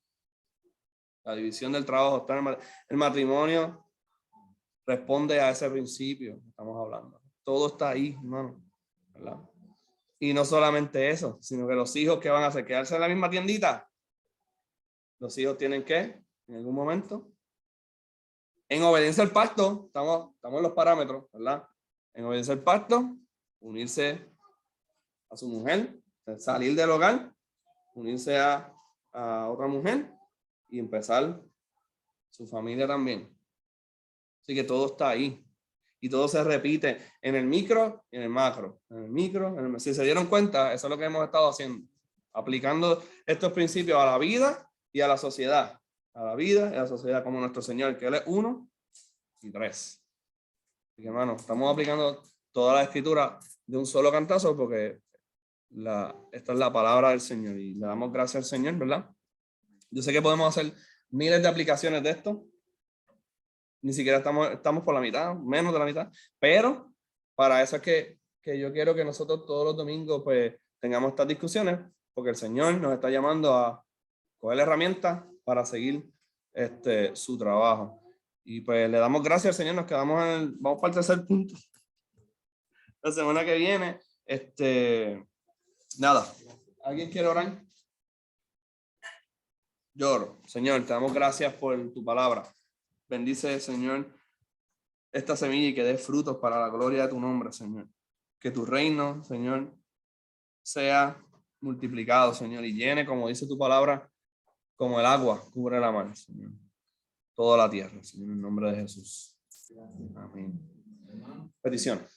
La división del trabajo está en el matrimonio. Responde a ese principio que estamos hablando. Todo está ahí, hermano, ¿verdad? Y no solamente eso, sino que los hijos que van a hacer, quedarse en la misma tiendita, los hijos tienen que, en algún momento, en obediencia al pacto, estamos en los parámetros, ¿verdad? En obediencia al pacto, unirse a su mujer, salir del hogar, unirse a otra mujer y empezar su familia también. Así que todo está ahí. Y todo se repite en el micro y en el macro. En el micro, si se dieron cuenta, eso es lo que hemos estado haciendo. Aplicando estos principios a la vida y a la sociedad. A la vida y a la sociedad como nuestro Señor, que Él es 1 y 3. Así que, hermano, estamos aplicando toda la escritura de un solo cantazo porque esta es la palabra del Señor. Y le damos gracias al Señor, ¿verdad? Yo sé que podemos hacer miles de aplicaciones de esto. Ni siquiera estamos por la mitad, menos de la mitad, pero para eso es que yo quiero que nosotros todos los domingos pues tengamos estas discusiones, porque el Señor nos está llamando a coger herramientas para seguir su trabajo. Y pues le damos gracias al Señor, nos quedamos vamos para el tercer punto. La semana que viene, nada, ¿alguien quiere orar? Yo oro. Señor, te damos gracias por tu palabra. Bendice, Señor, esta semilla y que dé frutos para la gloria de tu nombre, Señor. Que tu reino, Señor, sea multiplicado, Señor, y llene, como dice tu palabra, como el agua cubre la mar, Señor. Toda la tierra, Señor, en el nombre de Jesús. Amén. Peticiones.